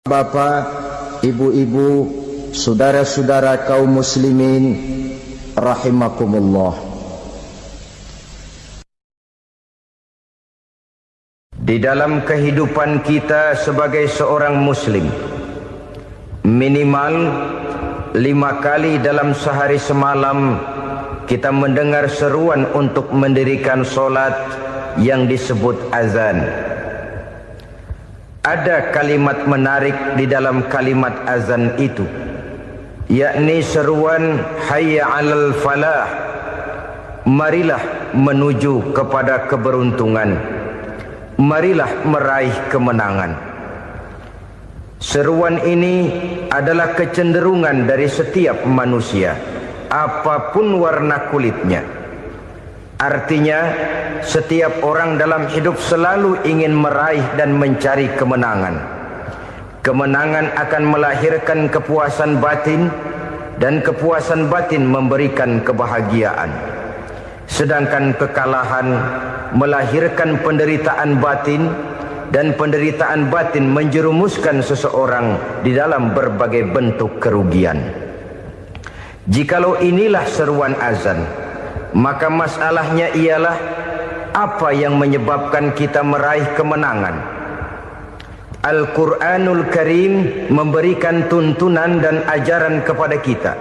Bapak, ibu-ibu, saudara-saudara kaum muslimin rahimakumullah. Di dalam kehidupan kita sebagai seorang muslim, minimal 5 kali dalam sehari semalam kita mendengar seruan untuk mendirikan solat yang disebut azan. Ada kalimat menarik di dalam kalimat azan itu, yakni seruan hayya 'alal falah, marilah menuju kepada keberuntungan, marilah meraih kemenangan. Seruan ini adalah kecenderungan dari setiap manusia, apapun warna kulitnya. Artinya, setiap orang dalam hidup selalu ingin meraih dan mencari kemenangan. Kemenangan akan melahirkan kepuasan batin, dan kepuasan batin memberikan kebahagiaan. Sedangkan kekalahan melahirkan penderitaan batin, dan penderitaan batin menjerumuskan seseorang di dalam berbagai bentuk kerugian. Jikalau inilah seruan azan, maka masalahnya ialah apa yang menyebabkan kita meraih kemenangan. Al-Quranul Karim memberikan tuntunan dan ajaran kepada kita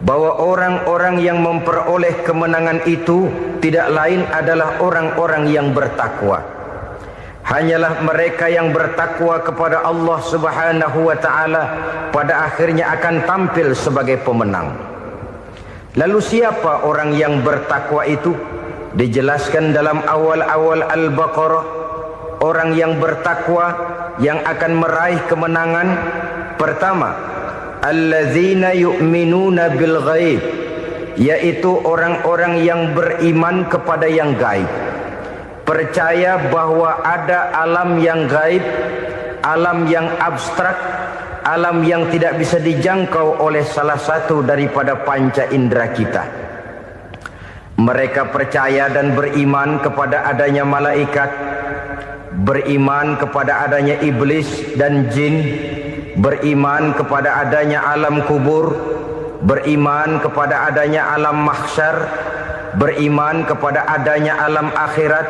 bahwa orang-orang yang memperoleh kemenangan itu tidak lain adalah orang-orang yang bertakwa. Hanyalah mereka yang bertakwa kepada Allah Subhanahu wa ta'ala pada akhirnya akan tampil sebagai pemenang. Lalu siapa orang yang bertakwa itu? Dijelaskan dalam awal-awal Al-Baqarah, orang yang bertakwa yang akan meraih kemenangan. Pertama, alladzina yu'minuna bil ghaib, yaitu orang-orang yang beriman kepada yang gaib, percaya bahwa ada alam yang gaib, alam yang abstrak, alam yang tidak bisa dijangkau oleh salah satu daripada panca indera kita. Mereka percaya dan beriman kepada adanya malaikat, beriman kepada adanya iblis dan jin, beriman kepada adanya alam kubur, beriman kepada adanya alam mahsyar, beriman kepada adanya alam akhirat,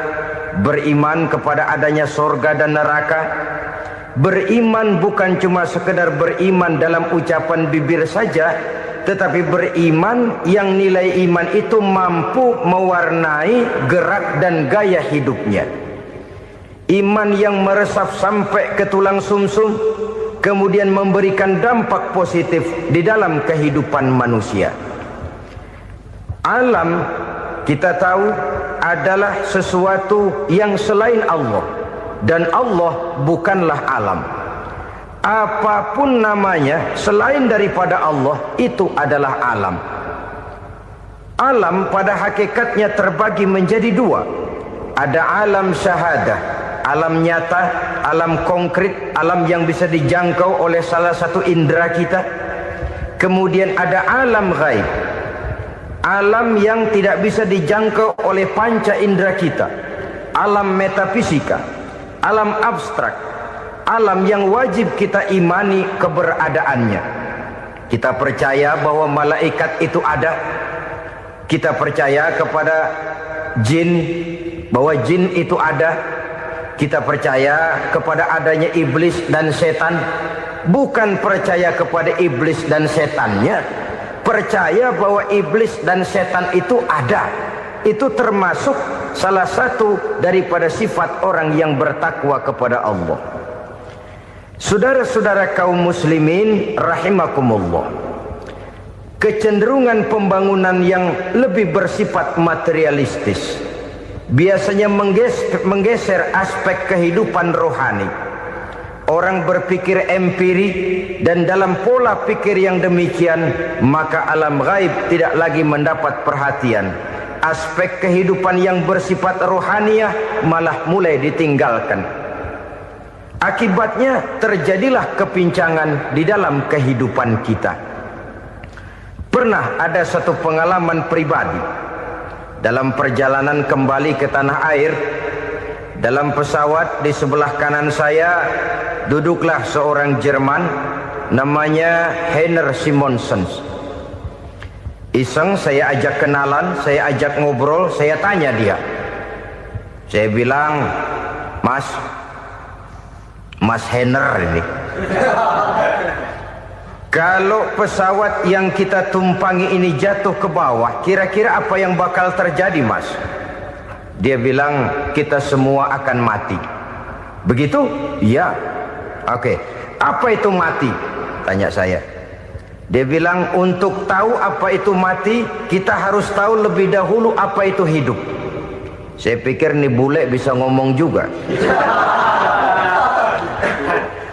beriman kepada adanya surga dan neraka. Beriman bukan cuma sekedar beriman dalam ucapan bibir saja, tetapi beriman yang nilai iman itu mampu mewarnai gerak dan gaya hidupnya. Iman yang meresap sampai ke tulang sumsum, kemudian memberikan dampak positif di dalam kehidupan manusia. Alam, kita tahu, adalah sesuatu yang selain Allah. Dan Allah bukanlah alam. Apapun namanya selain daripada Allah, itu adalah alam. Alam pada hakikatnya terbagi menjadi 2. Ada alam syahadah, alam nyata, alam konkret, alam yang bisa dijangkau oleh salah satu indera kita. Kemudian ada alam ghaib, alam yang tidak bisa dijangkau oleh panca indera kita, alam metafisika, alam abstrak, alam yang wajib kita imani keberadaannya. Kita percaya bahwa malaikat itu ada. Kita percaya kepada jin, bahwa jin itu ada. Kita percaya kepada adanya iblis dan setan. Bukan percaya kepada iblis dan setannya, percaya bahwa iblis dan setan itu ada. Itu termasuk salah satu daripada sifat orang yang bertakwa kepada Allah. Saudara-saudara kaum muslimin rahimakumullah, kecenderungan pembangunan yang lebih bersifat materialistis biasanya menggeser aspek kehidupan rohani. Orang berpikir empiri, dan dalam pola pikir yang demikian maka alam gaib tidak lagi mendapat perhatian. Aspek kehidupan yang bersifat rohaniah malah mulai ditinggalkan. Akibatnya terjadilah kepincangan di dalam kehidupan kita. Pernah ada satu pengalaman pribadi dalam perjalanan kembali ke tanah air. Dalam pesawat di sebelah kanan saya duduklah seorang Jerman, namanya Heiner Simonsen. Iseng saya ajak kenalan, saya ajak ngobrol, saya tanya dia. Saya bilang, Mas Heiner ini, kalau pesawat yang kita tumpangi ini jatuh ke bawah, kira-kira apa yang bakal terjadi, Mas? Dia bilang, kita semua akan mati. Begitu? Iya. Oke. Apa itu mati? Tanya saya. Dia bilang, untuk tahu apa itu mati, kita harus tahu lebih dahulu apa itu hidup. Saya pikir nih bule bisa ngomong juga.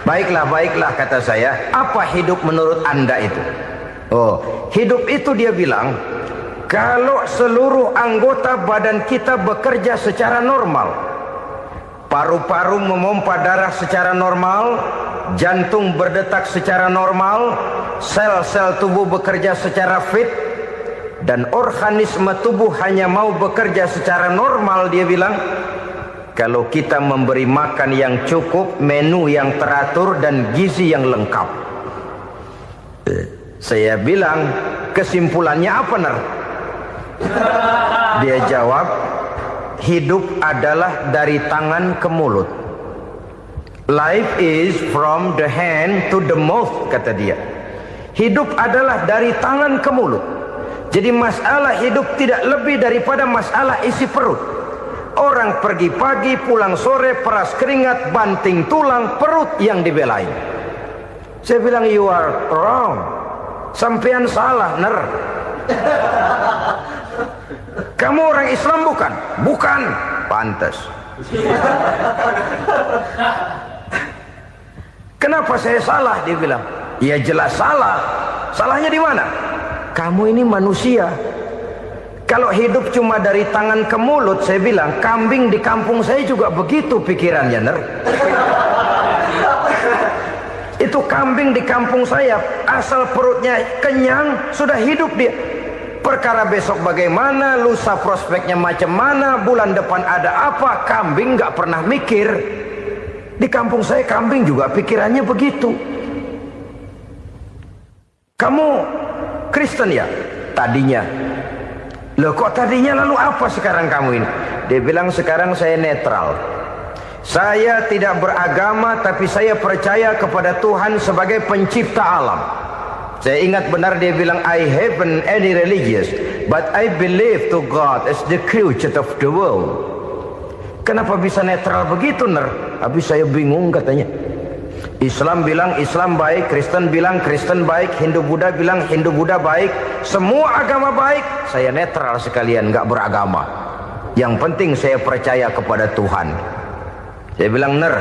Baiklah kata saya. Apa hidup menurut Anda itu? Oh, hidup itu dia bilang, kalau seluruh anggota badan kita bekerja secara normal, paru-paru memompa darah secara normal, jantung berdetak secara normal, sel-sel tubuh bekerja secara fit, dan organisme tubuh hanya mau bekerja secara normal, dia bilang, kalau kita memberi makan yang cukup, menu yang teratur, dan gizi yang lengkap. Saya bilang, kesimpulannya apa, Ner? Dia jawab, hidup adalah dari tangan ke mulut. Life is from the hand to the mouth, kata dia. Hidup adalah dari tangan ke mulut. Jadi masalah hidup tidak lebih daripada masalah isi perut. Orang pergi pagi, pulang sore, peras keringat, banting tulang, perut yang dibelain. Saya bilang, you are wrong. Sampean salah, Ner. Kamu orang Islam bukan? Bukan. Pantas. Kenapa saya salah? Dia bilang, ya jelas salah. Salahnya di mana? Kamu ini manusia. Kalau hidup cuma dari tangan ke mulut, saya bilang, kambing di kampung saya juga begitu pikirannya, Ner. Itu kambing di kampung saya, asal perutnya kenyang, sudah hidup dia. Perkara besok bagaimana, lusa prospeknya macam mana, bulan depan ada apa, kambing nggak pernah mikir. Di kampung saya kambing juga pikirannya begitu. Kamu Kristen ya? Tadinya. Loh kok tadinya, lalu apa sekarang kamu ini? Dia bilang, sekarang saya netral. Saya tidak beragama, tapi saya percaya kepada Tuhan sebagai pencipta alam. Saya ingat benar dia bilang, I haven't any religious, but I believe to God as the creator of the world. Kenapa bisa netral begitu, Ner? Habis saya bingung katanya. Islam bilang Islam baik, Kristen bilang Kristen baik, Hindu Buddha bilang Hindu Buddha baik, semua agama baik. Saya netral sekalian, nggak beragama. Yang penting saya percaya kepada Tuhan. Saya bilang, Ner,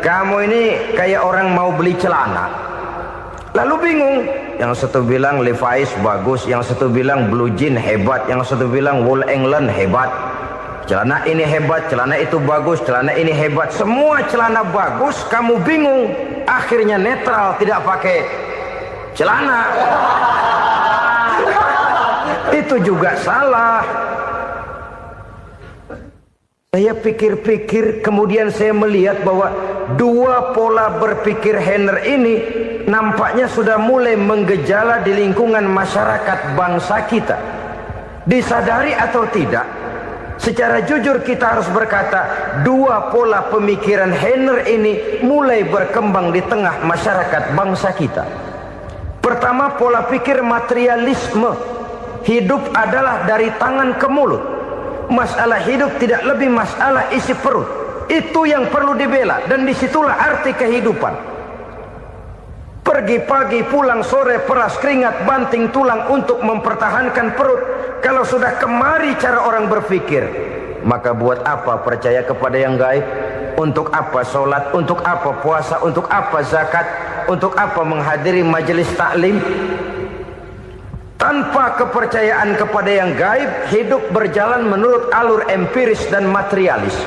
kamu ini kayak orang mau beli celana, lalu bingung. Yang satu bilang Levi's bagus, yang satu bilang Blue Jean hebat, yang satu bilang Wool England hebat. Celana ini hebat, celana itu bagus, celana ini hebat, semua celana bagus, kamu bingung. Akhirnya netral, tidak pakai celana. Itu juga salah. Saya pikir-pikir, kemudian saya melihat bahwa dua pola berpikir Heiner ini nampaknya sudah mulai menggejala di lingkungan masyarakat bangsa kita. Disadari atau tidak, secara jujur kita harus berkata, dua pola pemikiran Heiner ini mulai berkembang di tengah masyarakat bangsa kita. Pertama, pola pikir materialisme. Hidup adalah dari tangan ke mulut. Masalah hidup tidak lebih masalah isi perut. Itu yang perlu dibela, dan disitulah arti kehidupan. Pergi pagi, pulang sore, peras keringat, banting tulang untuk mempertahankan perut. Kalau sudah kemari cara orang berpikir, maka buat apa percaya kepada yang gaib? Untuk apa sholat? Untuk apa puasa? Untuk apa zakat? Untuk apa menghadiri majelis taklim? Tanpa kepercayaan kepada yang gaib, hidup berjalan menurut alur empiris dan materialis.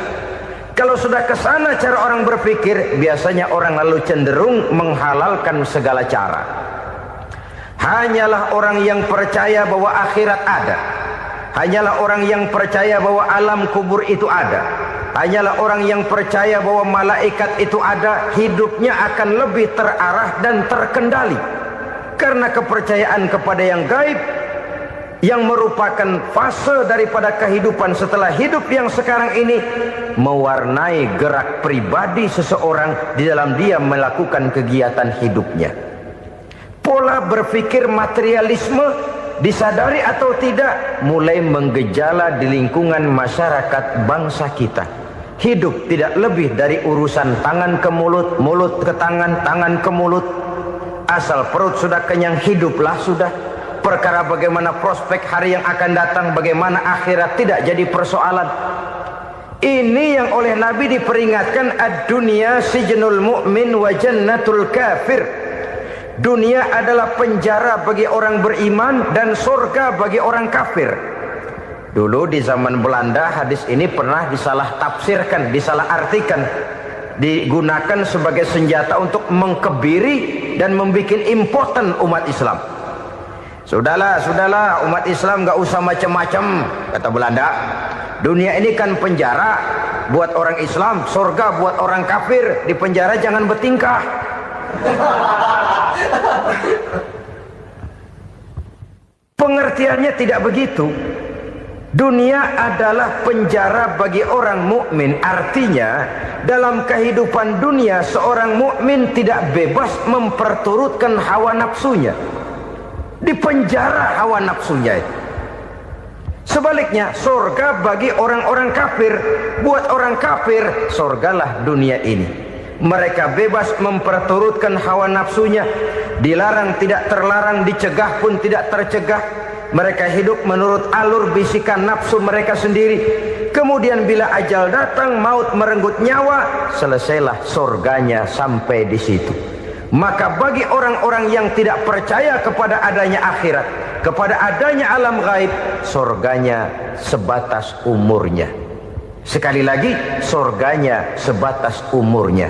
Kalau sudah ke sana cara orang berpikir, biasanya orang lalu cenderung menghalalkan segala cara. Hanyalah orang yang percaya bahwa akhirat ada, hanyalah orang yang percaya bahwa alam kubur itu ada, hanyalah orang yang percaya bahwa malaikat itu ada, hidupnya akan lebih terarah dan terkendali. Karena kepercayaan kepada yang gaib, yang merupakan fase daripada kehidupan setelah hidup yang sekarang ini, mewarnai gerak pribadi seseorang di dalam dia melakukan kegiatan hidupnya. Pola berpikir materialisme, disadari atau tidak, mulai menggejala di lingkungan masyarakat bangsa kita. Hidup tidak lebih dari urusan tangan ke mulut, mulut ke tangan, tangan ke mulut. Asal perut sudah kenyang, hiduplah sudah. Perkara bagaimana prospek hari yang akan datang, bagaimana akhirat, tidak jadi persoalan. Ini yang oleh Nabi diperingatkan, ad-dunya sijnul mu'min wa jannatul kafir. Dunia adalah penjara bagi orang beriman dan surga bagi orang kafir. Dulu di zaman Belanda hadis ini pernah disalah tafsirkan, disalah artikan, digunakan sebagai senjata untuk mengkebiri dan membuat impoten umat Islam. Sudahlah umat Islam gak usah macam-macam, kata Belanda. Dunia ini kan penjara buat orang Islam, surga buat orang kafir. Di penjara jangan bertingkah. Pengertiannya tidak begitu. Dunia adalah penjara bagi orang mukmin. Artinya dalam kehidupan dunia seorang mukmin tidak bebas memperturutkan hawa nafsunya. Dipenjara hawa nafsunya. Sebaliknya surga bagi orang-orang kafir. Buat orang kafir surgalah dunia ini. Mereka bebas memperturutkan hawa nafsunya, dilarang tidak terlarang, dicegah pun tidak tercegah. Mereka hidup menurut alur bisikan nafsu mereka sendiri. Kemudian bila ajal datang, maut merenggut nyawa, selesailah surganya sampai di situ. Maka bagi orang-orang yang tidak percaya kepada adanya akhirat, kepada adanya alam gaib, surganya sebatas umurnya. Sekali lagi, surganya sebatas umurnya.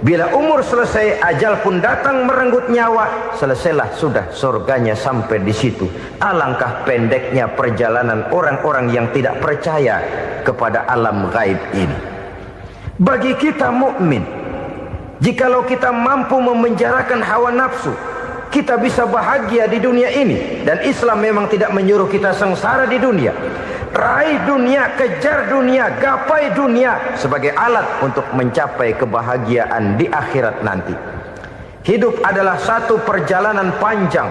Bila umur selesai, ajal pun datang merenggut nyawa, selesailah sudah surganya sampai di situ. Alangkah pendeknya perjalanan orang-orang yang tidak percaya kepada alam gaib ini. Bagi kita mukmin, jikalau kita mampu memenjarakan hawa nafsu, kita bisa bahagia di dunia ini. Dan Islam memang tidak menyuruh kita sengsara di dunia. Raih dunia, kejar dunia, gapai dunia sebagai alat untuk mencapai kebahagiaan di akhirat nanti. Hidup adalah satu perjalanan panjang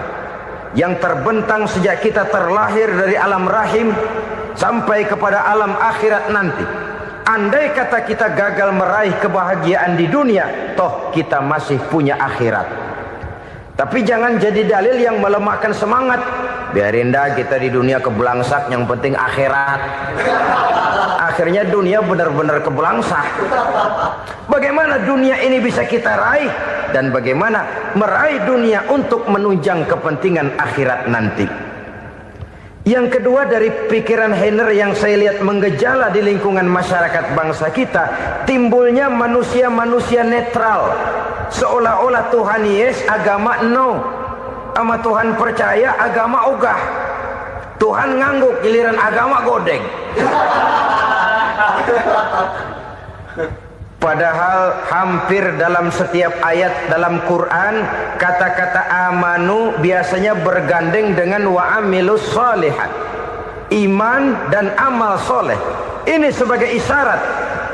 yang terbentang sejak kita terlahir dari alam rahim sampai kepada alam akhirat nanti. Andai kata kita gagal meraih kebahagiaan di dunia, toh kita masih punya akhirat. Tapi jangan jadi dalil yang melemahkan semangat. Biarin dah kita di dunia kebelangsak, yang penting akhirat. Akhirnya dunia benar-benar kebelangsak. Bagaimana dunia ini bisa kita raih, dan bagaimana meraih dunia untuk menunjang kepentingan akhirat nanti. Yang kedua, dari pikiran Heiner yang saya lihat menggejala di lingkungan masyarakat bangsa kita, timbulnya manusia-manusia netral. Seolah-olah Tuhan yes, agama no. Sama Tuhan percaya, agama ogah. Tuhan ngangguk, giliran agama godeng. Padahal hampir dalam setiap ayat dalam Quran, kata-kata amanu biasanya bergandeng dengan wa amilus sholihat. Iman dan amal soleh. Ini sebagai isyarat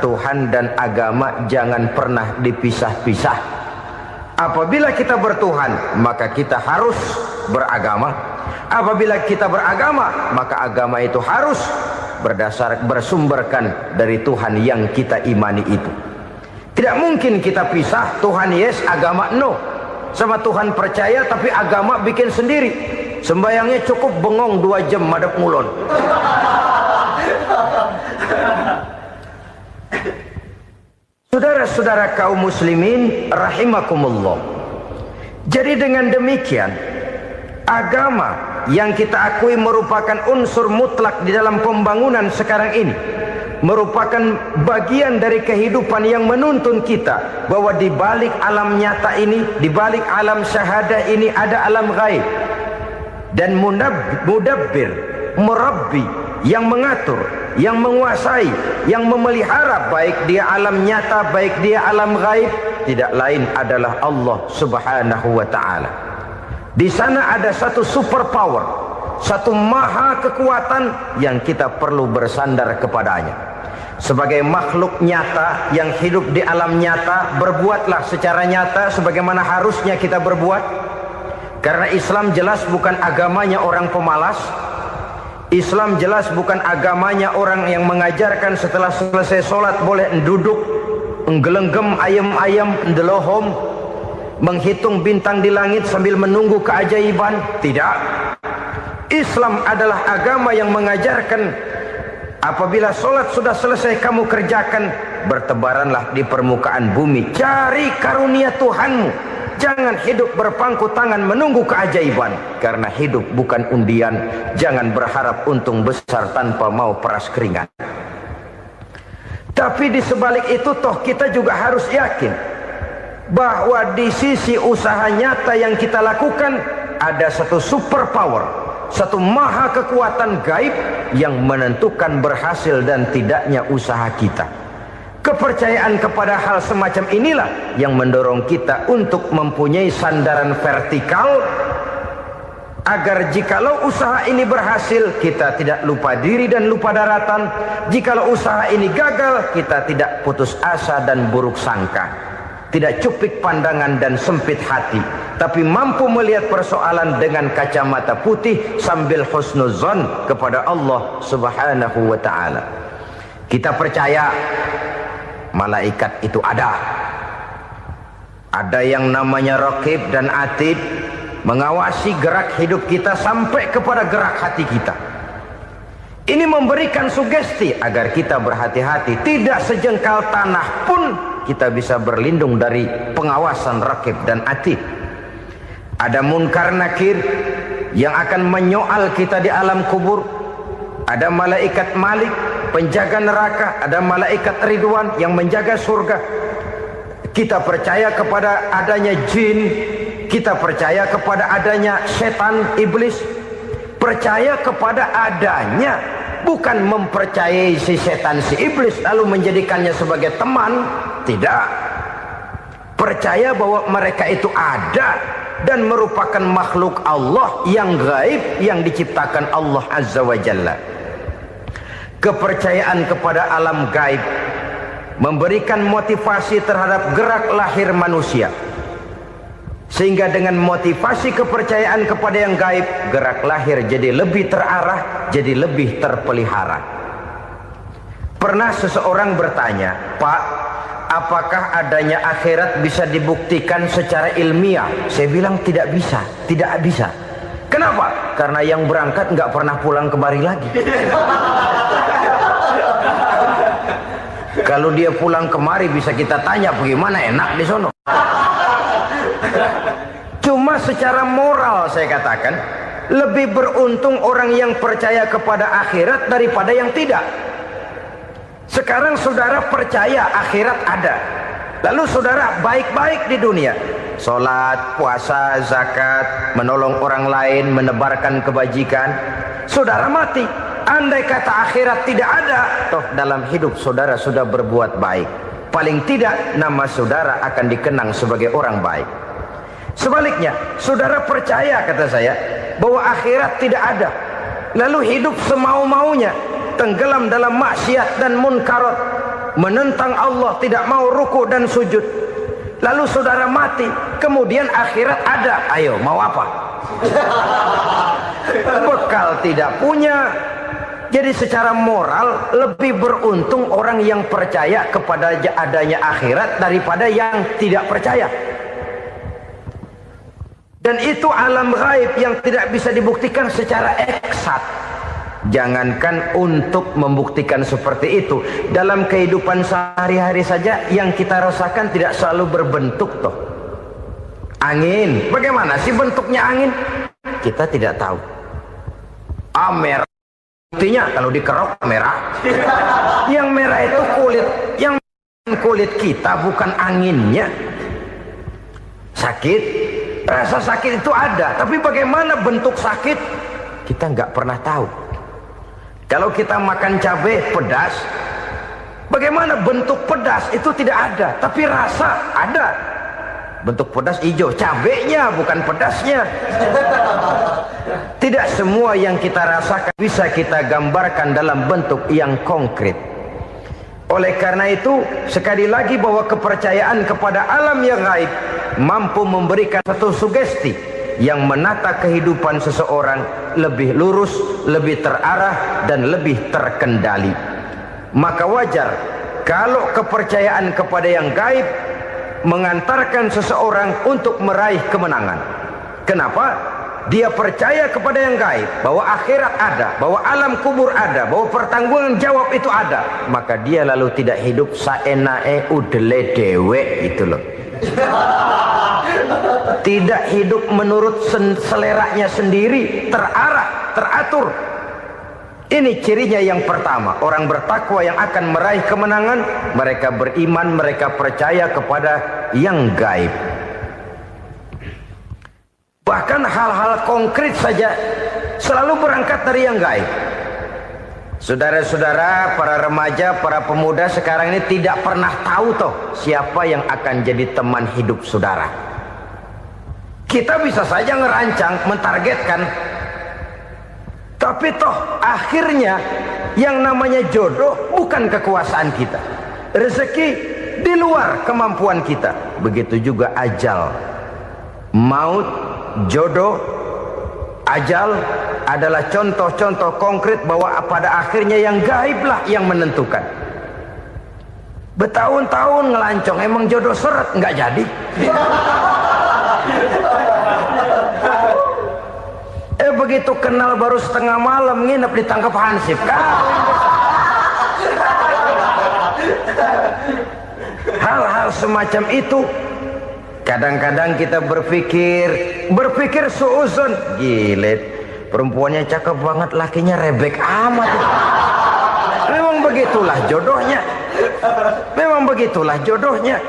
Tuhan dan agama jangan pernah dipisah-pisah. Apabila kita bertuhan, maka kita harus beragama. Apabila kita beragama, maka agama itu harus bersumberkan dari Tuhan yang kita imani itu. Tidak mungkin kita pisah, Tuhan yes, agama no. Sama Tuhan percaya tapi agama bikin sendiri. Sembayangnya cukup bengong 2 jam madep ngulon. Saudara-saudara kaum muslimin rahimakumullah. Jadi dengan demikian, agama yang kita akui merupakan unsur mutlak di dalam pembangunan sekarang ini, merupakan bagian dari kehidupan yang menuntun kita bahwa di balik alam nyata ini, di balik alam syahadah ini ada alam gaib. Dan mudabbir, murabbi, yang mengatur, yang menguasai, yang memelihara, baik dia alam nyata, baik dia alam gaib, tidak lain adalah Allah Subhanahu wa ta'ala. Di sana ada satu super power, satu maha kekuatan yang kita perlu bersandar kepadanya. Sebagai makhluk nyata yang hidup di alam nyata, berbuatlah secara nyata sebagaimana harusnya kita berbuat. Karena Islam jelas bukan agamanya orang pemalas. Islam jelas bukan agamanya orang yang mengajarkan setelah selesai sholat boleh duduk, nggelenggem ayam-ayam, ndelohom, menghitung bintang di langit sambil menunggu keajaiban. Tidak. Islam adalah agama yang mengajarkan apabila sholat sudah selesai kamu kerjakan, bertebaranlah di permukaan bumi, cari karunia Tuhanmu. Jangan hidup berpangku tangan menunggu keajaiban. Karena hidup bukan undian. Jangan berharap untung besar tanpa mau peras keringat. Tapi di sebalik itu toh kita juga harus yakin bahwa di sisi usaha nyata yang kita lakukan ada satu super power, satu maha kekuatan gaib yang menentukan berhasil dan tidaknya usaha kita. Kepercayaan kepada hal semacam inilah yang mendorong kita untuk mempunyai sandaran vertikal, agar jikalau usaha ini berhasil, kita tidak lupa diri dan lupa daratan. Jikalau usaha ini gagal, kita tidak putus asa dan buruk sangka, tidak cupik pandangan dan sempit hati, tapi mampu melihat persoalan dengan kacamata putih sambil husnuzon kepada Allah Subhanahu wa ta'ala. Kita percaya malaikat itu ada. Ada yang namanya Raqib dan Atid, mengawasi gerak hidup kita sampai kepada gerak hati kita. Ini memberikan sugesti agar kita berhati-hati. Tidak sejengkal tanah pun kita bisa berlindung dari pengawasan Raqib dan Atid. Ada Munkar Nakir yang akan menyoal kita di alam kubur. Ada malaikat Malik, penjaga neraka. Ada malaikat Ridwan yang menjaga surga. Kita percaya kepada adanya jin, kita percaya kepada adanya setan, iblis. Percaya kepada adanya, bukan mempercayai si setan, si iblis lalu menjadikannya sebagai teman. Tidak. Percaya bahwa mereka itu ada dan merupakan makhluk Allah yang gaib yang diciptakan Allah Azza wa Jalla. Kepercayaan kepada alam gaib memberikan motivasi terhadap gerak lahir manusia, sehingga dengan motivasi kepercayaan kepada yang gaib, gerak lahir jadi lebih terarah, jadi lebih terpelihara. Pernah seseorang bertanya, "Pak, apakah adanya akhirat bisa dibuktikan secara ilmiah?" Saya bilang tidak bisa, tidak bisa. Kenapa? Karena yang berangkat nggak pernah pulang kembali lagi. Kalau dia pulang kemari bisa kita tanya bagaimana enak di sono. Cuma secara moral saya katakan, lebih beruntung orang yang percaya kepada akhirat daripada yang tidak. Sekarang saudara percaya akhirat ada, lalu saudara baik-baik di dunia, sholat, puasa, zakat, menolong orang lain, menebarkan kebajikan. Saudara mati, andai kata akhirat tidak ada, toh dalam hidup saudara sudah berbuat baik. Paling tidak nama saudara akan dikenang sebagai orang baik. Sebaliknya, saudara percaya, kata saya, bahwa akhirat tidak ada, lalu hidup semau-maunya, tenggelam dalam maksiat dan munkarat, menentang Allah, tidak mau ruku dan sujud. Lalu saudara mati, kemudian akhirat ada. Ayo, mau apa? Bekal tidak punya. Jadi secara moral lebih beruntung orang yang percaya kepada adanya akhirat daripada yang tidak percaya. Dan itu alam gaib yang tidak bisa dibuktikan secara eksat. Jangankan untuk membuktikan seperti itu, dalam kehidupan sehari-hari saja yang kita rasakan tidak selalu berbentuk toh. Angin, bagaimana sih bentuknya angin? Kita tidak tahu. Merah, buktinya kalau dikerok merah. Yang merah itu kulit, yang kulit kita bukan anginnya. Sakit, rasa sakit itu ada, tapi bagaimana bentuk sakit kita nggak pernah tahu. Kalau kita makan cabai pedas, bagaimana bentuk pedas itu tidak ada, tapi rasa ada. Bentuk pedas hijau, cabenya bukan pedasnya. Tidak semua yang kita rasakan bisa kita gambarkan dalam bentuk yang konkret. Oleh karena itu, sekali lagi bahwa kepercayaan kepada alam yang gaib mampu memberikan satu sugesti yang menata kehidupan seseorang lebih lurus, lebih terarah, dan lebih terkendali. Maka wajar kalau kepercayaan kepada yang gaib mengantarkan seseorang untuk meraih kemenangan. Kenapa? Dia percaya kepada yang gaib, bahwa akhirat ada, bahwa alam kubur ada, bahwa pertanggungan jawab itu ada. Maka dia lalu tidak hidup saenae udele dewe, itu loh. Tidak hidup menurut seleranya sendiri, terarah, teratur. Ini cirinya yang pertama. Orang bertakwa yang akan meraih kemenangan, mereka beriman, mereka percaya kepada yang gaib. Bahkan hal-hal konkret saja selalu berangkat dari yang gaib. Saudara-saudara, para remaja, para pemuda sekarang ini tidak pernah tahu toh siapa yang akan jadi teman hidup saudara. Kita bisa saja ngerancang, mentargetkan, tapi toh akhirnya yang namanya jodoh bukan kekuasaan kita. Rezeki di luar kemampuan kita. Begitu juga ajal. Maut, jodoh, ajal adalah contoh-contoh konkret bahwa pada akhirnya yang gaiblah yang menentukan. Bertahun-tahun ngelancong, emang jodoh seret, nggak jadi. Begitu kenal baru setengah malam nginep ditangkap hansip kan. Hal-hal semacam itu kadang-kadang kita berpikir suuzon, gilet, perempuannya cakep banget, lakinya rebek amat. Memang begitulah jodohnya. Memang begitulah jodohnya.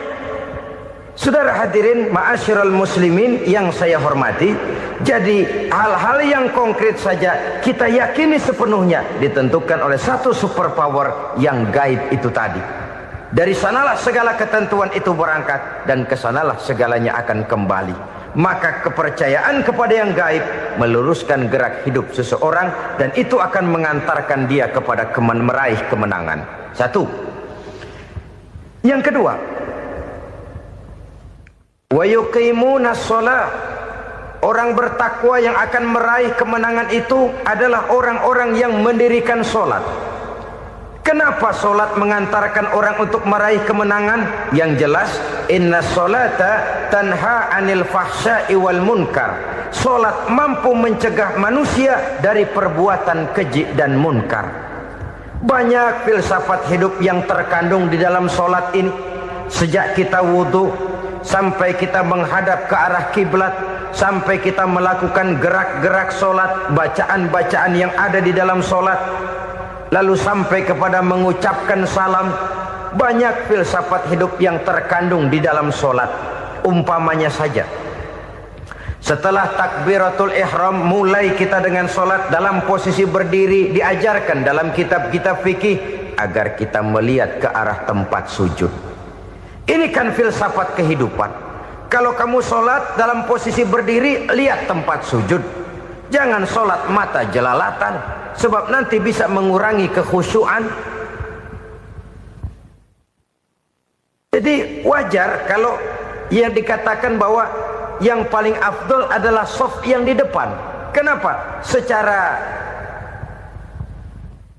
Saudara hadirin ma'asyiral muslimin yang saya hormati, jadi hal-hal yang konkret saja kita yakini sepenuhnya ditentukan oleh satu superpower yang gaib itu tadi. Dari sanalah segala ketentuan itu berangkat dan kesanalah segalanya akan kembali. Maka kepercayaan kepada yang gaib meluruskan gerak hidup seseorang dan itu akan mengantarkan dia kepada meraih kemenangan. Satu. Yang kedua, wa yuqimuna shalah. Orang bertakwa yang akan meraih kemenangan itu adalah orang-orang yang mendirikan sholat. Kenapa sholat mengantarkan orang untuk meraih kemenangan? Yang jelas, inna sholata tanha anil fahsya'i wal munkar. Sholat mampu mencegah manusia dari perbuatan keji dan munkar. Banyak filsafat hidup yang terkandung di dalam sholat ini. Sejak kita wudhu sampai kita menghadap ke arah kiblat, sampai kita melakukan gerak-gerak sholat, bacaan-bacaan yang ada di dalam sholat, lalu sampai kepada mengucapkan salam. Banyak filsafat hidup yang terkandung di dalam sholat. Umpamanya saja, setelah takbiratul ihram mulai kita dengan sholat dalam posisi berdiri, diajarkan dalam kitab-kitab fikih agar kita melihat ke arah tempat sujud. Ini kan filsafat kehidupan. Kalau kamu sholat dalam posisi berdiri, lihat tempat sujud. Jangan sholat mata jelalatan, sebab nanti bisa mengurangi kekhusyuan. Jadi wajar kalau yang dikatakan bahwa yang paling afdol adalah shaf yang di depan. Kenapa? Secara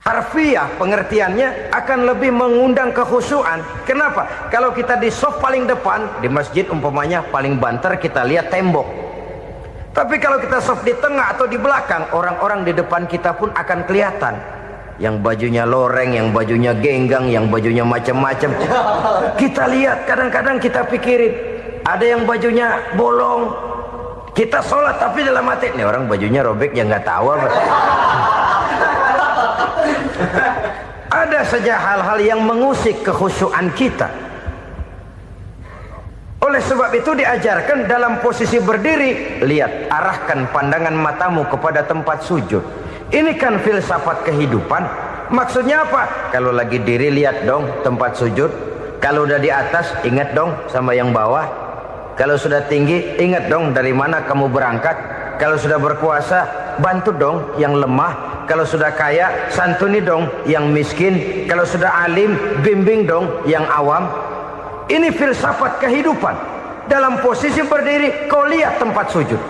harfiah pengertiannya akan lebih mengundang kekhusyuan. Kenapa? Kalau kita di shaf paling depan di masjid umpamanya paling banter kita lihat tembok. Tapi kalau kita shaf di tengah atau di belakang, orang-orang di depan kita pun akan kelihatan. Yang bajunya loreng, yang bajunya genggang, yang bajunya macam-macam. Kita lihat, kadang-kadang kita pikirin, ada yang bajunya bolong. Kita sholat tapi dalam hati, nih orang bajunya robek ya nggak tahu apa. Ada saja hal-hal yang mengusik kekhusyuan kita. Oleh sebab itu diajarkan dalam posisi berdiri, lihat, arahkan pandangan matamu kepada tempat sujud. Ini kan filsafat kehidupan. Maksudnya apa? Kalau lagi diri lihat dong tempat sujud. Kalau udah di atas ingat dong sama yang bawah. Kalau sudah tinggi ingat dong dari mana kamu berangkat. Kalau sudah berkuasa bantu dong yang lemah. Kalau sudah kaya santuni dong yang miskin. Kalau sudah alim bimbing dong yang awam. Ini filsafat kehidupan. Dalam posisi berdiri kau lihat tempat sujud.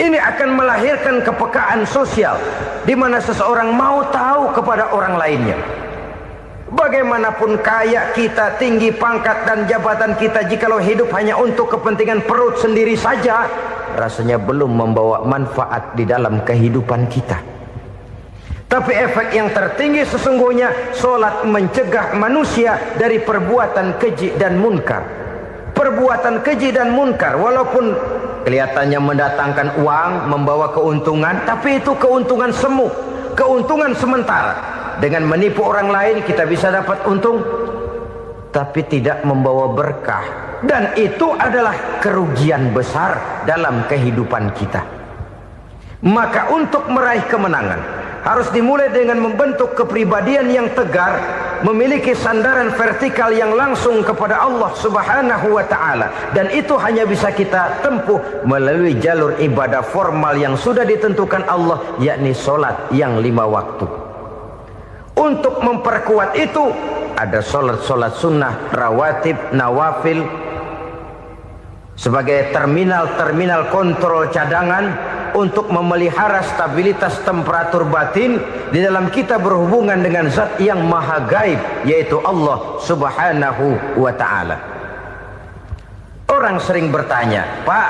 Ini akan melahirkan kepekaan sosial di mana seseorang mau tahu kepada orang lainnya. Bagaimanapun kaya kita, tinggi pangkat dan jabatan kita, jikalau hidup hanya untuk kepentingan perut sendiri saja, rasanya belum membawa manfaat di dalam kehidupan kita. Tapi efek yang tertinggi sesungguhnya, solat mencegah manusia dari perbuatan keji dan munkar. Perbuatan keji dan munkar, walaupun kelihatannya mendatangkan uang, membawa keuntungan, tapi itu keuntungan semu, keuntungan sementara. Dengan menipu orang lain kita bisa dapat untung, tapi tidak membawa berkah. Dan itu adalah kerugian besar dalam kehidupan kita. Maka untuk meraih kemenangan harus dimulai dengan membentuk kepribadian yang tegar, memiliki sandaran vertikal yang langsung kepada Allah Subhanahu wa ta'ala. Dan itu hanya bisa kita tempuh melalui jalur ibadah formal yang sudah ditentukan Allah, yakni solat yang 5 waktu. Untuk memperkuat itu ada solat-solat sunnah, rawatib, nawafil sebagai terminal-terminal kontrol cadangan untuk memelihara stabilitas temperatur batin di dalam kita berhubungan dengan zat yang maha gaib, yaitu Allah Subhanahu wa ta'ala. Orang sering bertanya, Pak,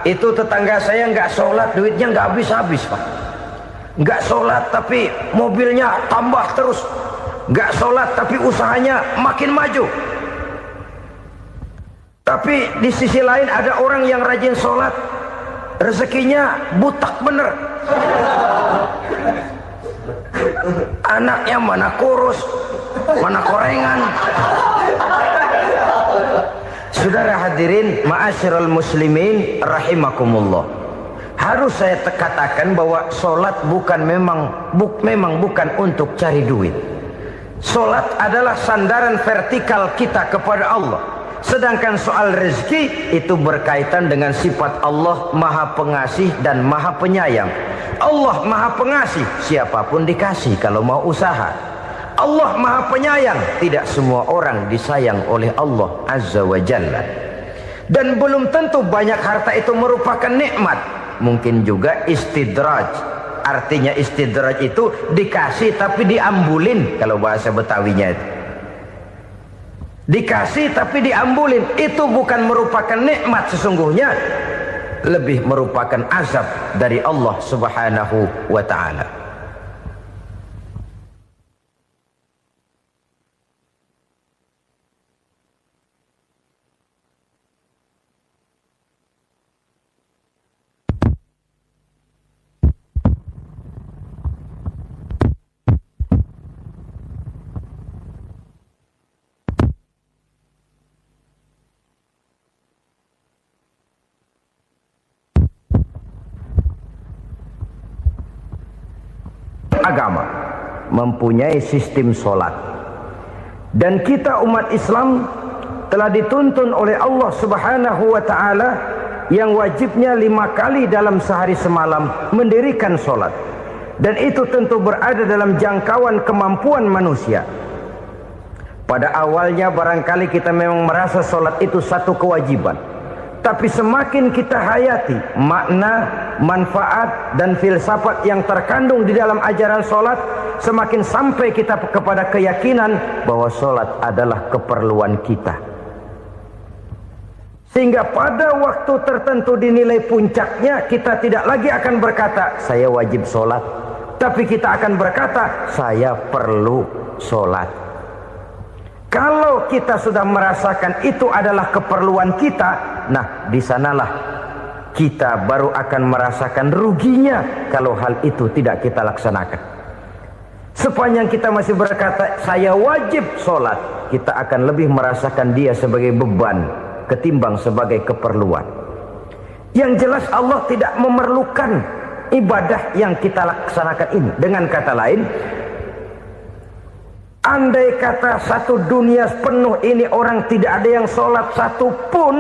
itu tetangga saya nggak sholat, duitnya nggak habis-habis, Pak. Nggak sholat tapi mobilnya tambah terus. Nggak sholat tapi usahanya makin maju. Tapi di sisi lain ada orang yang rajin sholat, rezekinya butak bener. Anaknya mana kurus, mana korengan. Saudara hadirin ma'asyiral muslimin rahimakumullah, harus saya katakan bahwa solat memang bukan untuk cari duit. Solat adalah sandaran vertikal kita kepada Allah. Sedangkan soal rezeki itu berkaitan dengan sifat Allah maha pengasih dan maha penyayang. Allah maha pengasih, siapapun dikasih kalau mau usaha. Allah maha penyayang, tidak semua orang disayang oleh Allah Azza wa Jalla. Dan belum tentu banyak harta itu merupakan nikmat. Mungkin juga istidraj. Artinya istidraj itu dikasih tapi diambulin, kalau bahasa Betawinya itu. Dikasih tapi diambulin, itu bukan merupakan nikmat sesungguhnya, lebih merupakan azab dari Allah Subhanahu wa ta'ala. Agama mempunyai sistem solat, dan kita umat Islam telah dituntun oleh Allah Subhanahu wa ta'ala yang wajibnya 5 kali dalam sehari semalam mendirikan solat, dan itu tentu berada dalam jangkauan kemampuan manusia. Pada awalnya barangkali kita memang merasa solat itu satu kewajiban, tapi semakin kita hayati makna, manfaat dan filsafat yang terkandung di dalam ajaran solat, semakin sampai kita kepada keyakinan bahwa solat adalah keperluan kita. Sehingga pada waktu tertentu dinilai puncaknya, kita tidak lagi akan berkata saya wajib solat, tapi kita akan berkata saya perlu solat. Kalau kita sudah merasakan itu adalah keperluan kita, nah di sanalah kita baru akan merasakan ruginya kalau hal itu tidak kita laksanakan. Sepanjang kita masih berkata saya wajib sholat, kita akan lebih merasakan dia sebagai beban ketimbang sebagai keperluan. Yang jelas Allah tidak memerlukan ibadah yang kita laksanakan ini. Dengan kata lain, andai kata satu dunia penuh ini orang tidak ada yang sholat satu pun,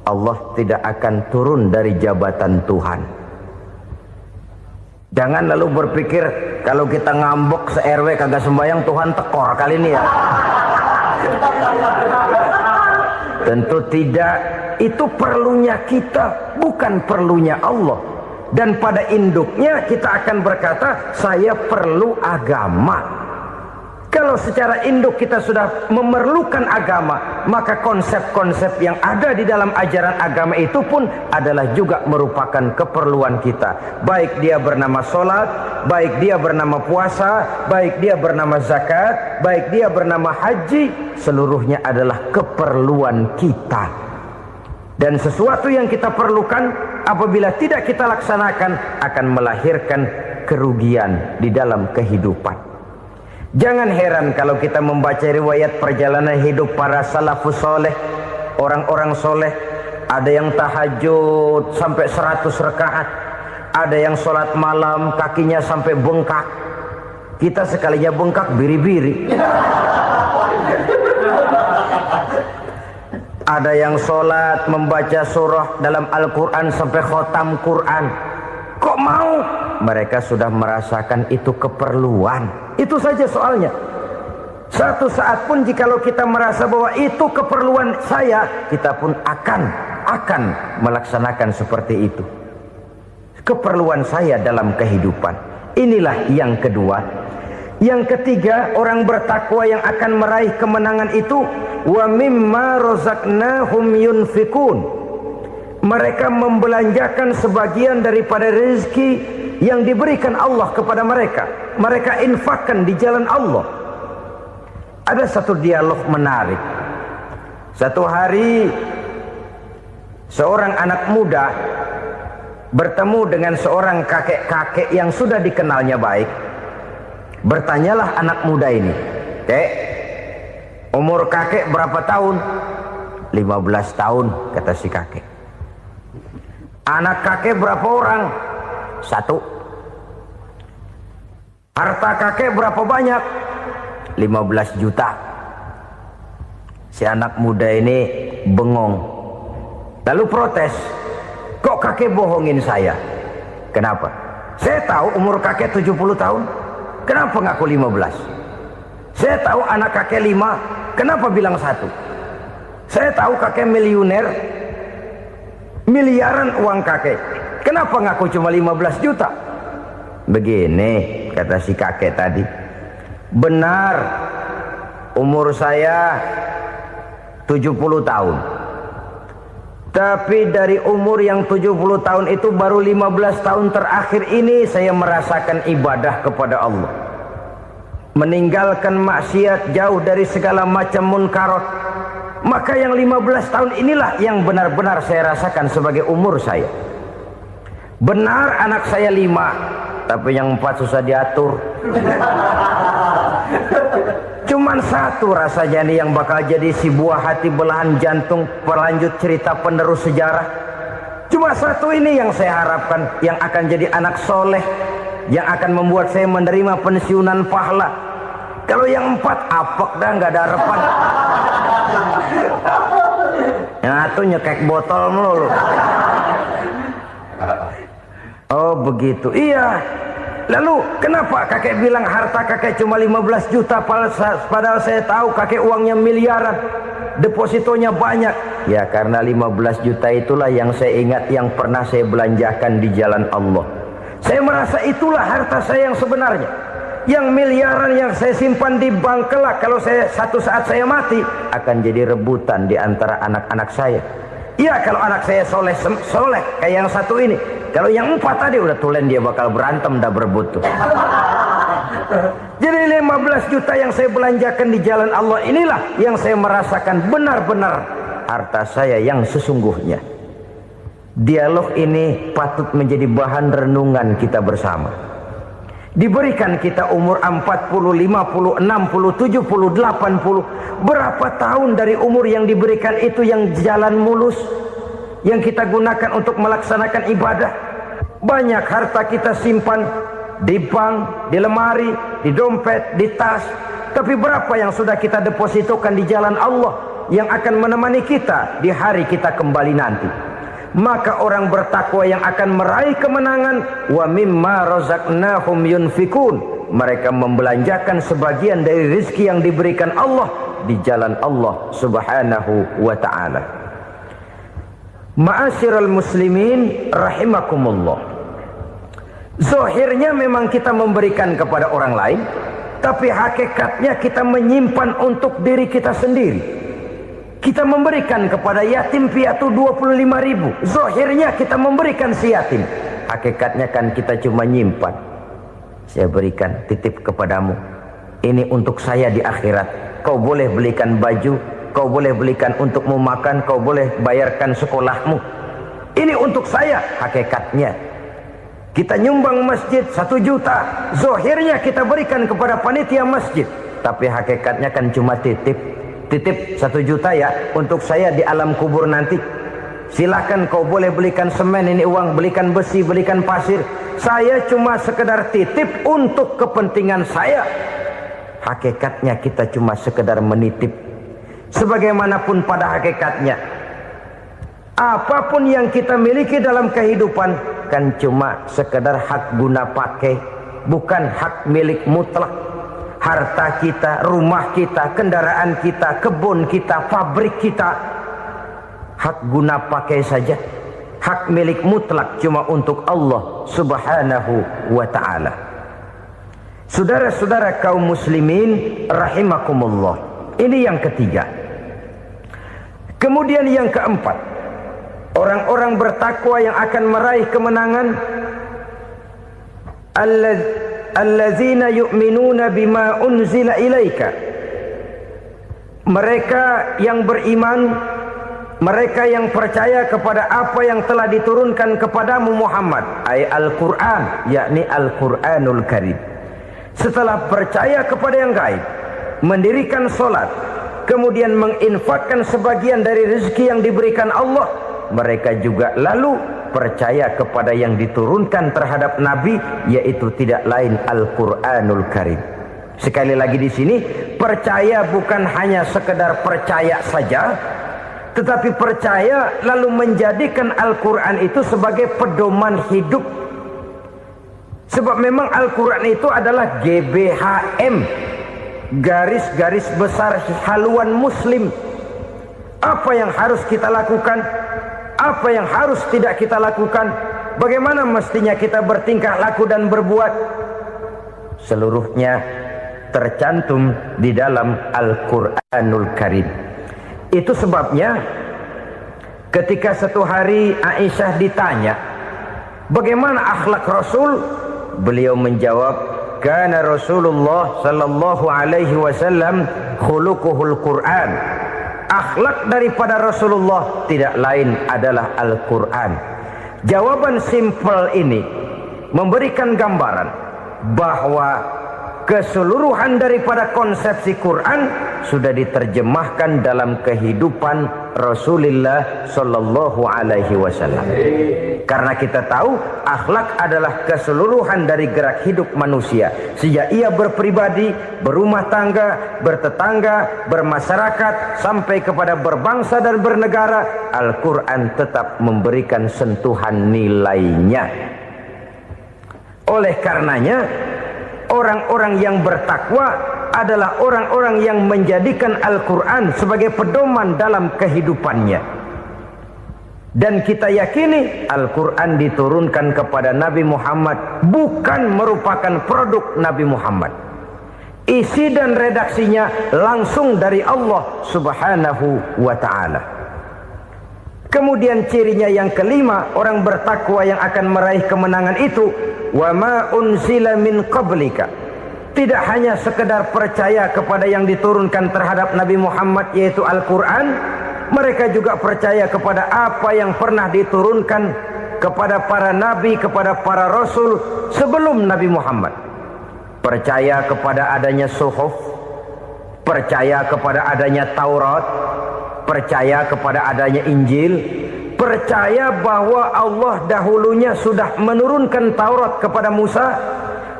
Allah tidak akan turun dari jabatan Tuhan. Jangan lalu berpikir kalau kita ngambek se-RW kagak sembahyang Tuhan tekor kali ini ya. Tentu tidak. Itu perlunya kita, bukan perlunya Allah. Dan pada induknya kita akan berkata, saya perlu agama. Kalau secara induk kita sudah memerlukan agama, maka konsep-konsep yang ada di dalam ajaran agama itu pun adalah juga merupakan keperluan kita. Baik dia bernama sholat, baik dia bernama puasa, baik dia bernama zakat, baik dia bernama haji, seluruhnya adalah keperluan kita. Dan sesuatu yang kita perlukan apabila tidak kita laksanakan akan melahirkan kerugian di dalam kehidupan. Jangan heran kalau kita membaca riwayat perjalanan hidup para salafus soleh, orang-orang soleh. Ada yang tahajud sampai 100 rakaat, ada yang sholat malam kakinya sampai bengkak. Kita sekalinya bengkak biri-biri. Ada yang sholat membaca surah dalam Al-Quran sampai khotam Quran. Kok mau? Mereka sudah merasakan itu keperluan. Itu saja soalnya. Satu saat pun jikalau kita merasa bahwa itu keperluan saya, kita pun akan melaksanakan seperti itu. Keperluan saya dalam kehidupan. Inilah yang kedua. Yang ketiga, orang bertakwa yang akan meraih kemenangan itu, wa mimma razaqnahum yunfikun. Mereka membelanjakan sebagian daripada rezeki yang diberikan Allah kepada mereka. Mereka infakkan di jalan Allah. Ada satu dialog menarik. Satu hari seorang anak muda bertemu dengan seorang kakek-kakek yang sudah dikenalnya baik. Bertanyalah anak muda ini, "Kek, umur kakek berapa tahun?" 15 tahun, kata si kakek. "Anak kakek berapa orang?" 1. "Harta kakek berapa banyak?" 15 juta. Si anak muda ini bengong. Lalu protes, "Kok kakek bohongin saya?" "Kenapa?" "Saya tahu umur kakek 70 tahun. Kenapa ngaku 15? Saya tahu anak kakek 5. Kenapa bilang 1? Saya tahu kakek miliuner, miliaran uang kakek. Kenapa ngaku cuma 15 juta? Begini, kata si kakek tadi. Benar, umur saya 70 tahun. Tapi dari umur yang 70 tahun itu baru 15 tahun terakhir ini saya merasakan ibadah kepada Allah. Meninggalkan maksiat, jauh dari segala macam munkarat. Maka yang 15 tahun inilah yang benar-benar saya rasakan sebagai umur saya. Benar anak saya 5, tapi yang 4 susah diatur. Cuman 1 rasanya nih yang bakal jadi si buah hati belahan jantung pelanjut cerita penerus sejarah. Cuma 1 ini yang saya harapkan, yang akan jadi anak soleh, yang akan membuat saya menerima pensiunan pahala. Kalau yang 4 apek dah, nggak ada harapan. Yang 1 nyekek botol melulu. Oh begitu, iya. Lalu kenapa kakek bilang harta kakek cuma 15 juta padahal saya tahu kakek uangnya miliaran, depositonya banyak? Ya karena 15 juta itulah yang saya ingat yang pernah saya belanjakan di jalan Allah. Saya merasa itulah harta saya yang sebenarnya. Yang miliaran yang saya simpan di bank kelak, kalau satu saat saya mati akan jadi rebutan di antara anak-anak saya. Iya kalau anak saya soleh kayak yang 1 ini. Kalau yang 4 tadi udah tulen dia bakal berantem dah berebut tuh. Jadi 15 juta yang saya belanjakan di jalan Allah inilah yang saya merasakan benar-benar harta saya yang sesungguhnya. Dialog ini patut menjadi bahan renungan kita bersama. Diberikan kita umur 40, 50, 60, 70, 80. Berapa tahun dari umur yang diberikan itu yang jalan mulus, yang kita gunakan untuk melaksanakan ibadah? Banyak harta kita simpan di bank, di lemari, di dompet, di tas. Tapi berapa yang sudah kita depositokan di jalan Allah yang akan menemani kita di hari kita kembali nanti? Maka orang bertakwa yang akan meraih kemenangan, wa mimma razaqnahum yunfikun, mereka membelanjakan sebagian dari rezeki yang diberikan Allah di jalan Allah subhanahu wa ta'ala. Ma'asyiral muslimin rahimakumullah, zahirnya memang kita memberikan kepada orang lain, tapi hakikatnya kita menyimpan untuk diri kita sendiri. Kita memberikan kepada yatim piatu 25.000. Zahirnya kita memberikan si yatim, hakikatnya kan kita cuma nyimpan. Saya berikan, titip kepadamu, ini untuk saya di akhirat. Kau boleh belikan baju, kau boleh belikan untukmu makan, kau boleh bayarkan sekolahmu. Ini untuk saya. Hakikatnya kita nyumbang masjid 1 juta, zahirnya kita berikan kepada panitia masjid, tapi hakikatnya kan cuma titip. Titip 1 juta ya, untuk saya di alam kubur nanti. Silahkan kau boleh belikan semen, ini uang, belikan besi, belikan pasir. Saya cuma sekedar titip untuk kepentingan saya. Hakikatnya kita cuma sekedar menitip. Sebagaimanapun pada hakikatnya, apapun yang kita miliki dalam kehidupan kan cuma sekedar hak guna pakai, bukan hak milik mutlak. Harta kita, rumah kita, kendaraan kita, kebun kita, pabrik kita, hak guna pakai saja. Hak milik mutlak cuma untuk Allah subhanahu wa ta'ala. Saudara-saudara kaum muslimin rahimakumullah, ini yang ketiga. Kemudian yang keempat, orang-orang bertakwa yang akan meraih kemenangan, allazina yu'minuna bima unzila ilaika, mereka yang beriman, mereka yang percaya kepada apa yang telah diturunkan kepadamu Muhammad, ay Al-Quran, yakni Al-Quranul Karim. Setelah percaya kepada yang gaib, mendirikan solat, kemudian menginfakkan sebagian dari rezeki yang diberikan Allah, mereka juga lalu percaya kepada yang diturunkan terhadap Nabi, yaitu tidak lain Al-Quranul Karim. Sekali lagi di sini, percaya bukan hanya sekedar percaya saja, tetapi percaya lalu menjadikan Al-Quran itu sebagai pedoman hidup. Sebab memang Al-Quran itu adalah GBHM, garis-garis besar haluan muslim. Apa yang harus kita lakukan, apa yang harus tidak kita lakukan, bagaimana mestinya kita bertingkah laku dan berbuat, seluruhnya tercantum di dalam Al-Quranul Karim. Itu sebabnya ketika satu hari Aisyah ditanya bagaimana akhlak Rasul, beliau menjawab, kana Rasulullah sallallahu alaihi wasallam khuluquhul Quran. Akhlak daripada Rasulullah tidak lain adalah Al-Quran. Jawaban simpel ini memberikan gambaran bahwa keseluruhan daripada konsepsi Quran sudah diterjemahkan dalam kehidupan Rasulullah sallallahu alaihi wasallam. Karena kita tahu akhlak adalah keseluruhan dari gerak hidup manusia. Sejak ia berpribadi, berumah tangga, bertetangga, bermasyarakat, sampai kepada berbangsa dan bernegara, Al-Quran tetap memberikan sentuhan nilainya. Oleh karenanya, orang-orang yang bertakwa adalah orang-orang yang menjadikan Al-Quran sebagai pedoman dalam kehidupannya. Dan kita yakini Al-Quran diturunkan kepada Nabi Muhammad bukan merupakan produk Nabi Muhammad. Isi dan redaksinya langsung dari Allah subhanahu wa ta'ala. Kemudian cirinya yang kelima, orang bertakwa yang akan meraih kemenangan itu, wa ma unzila min qablika. Tidak hanya sekedar percaya kepada yang diturunkan terhadap Nabi Muhammad, yaitu Al-Quran, mereka juga percaya kepada apa yang pernah diturunkan kepada para nabi, kepada para rasul sebelum Nabi Muhammad. Percaya kepada adanya suhuf, percaya kepada adanya Taurat, percaya kepada adanya Injil, percaya bahwa Allah dahulunya sudah menurunkan Taurat kepada Musa,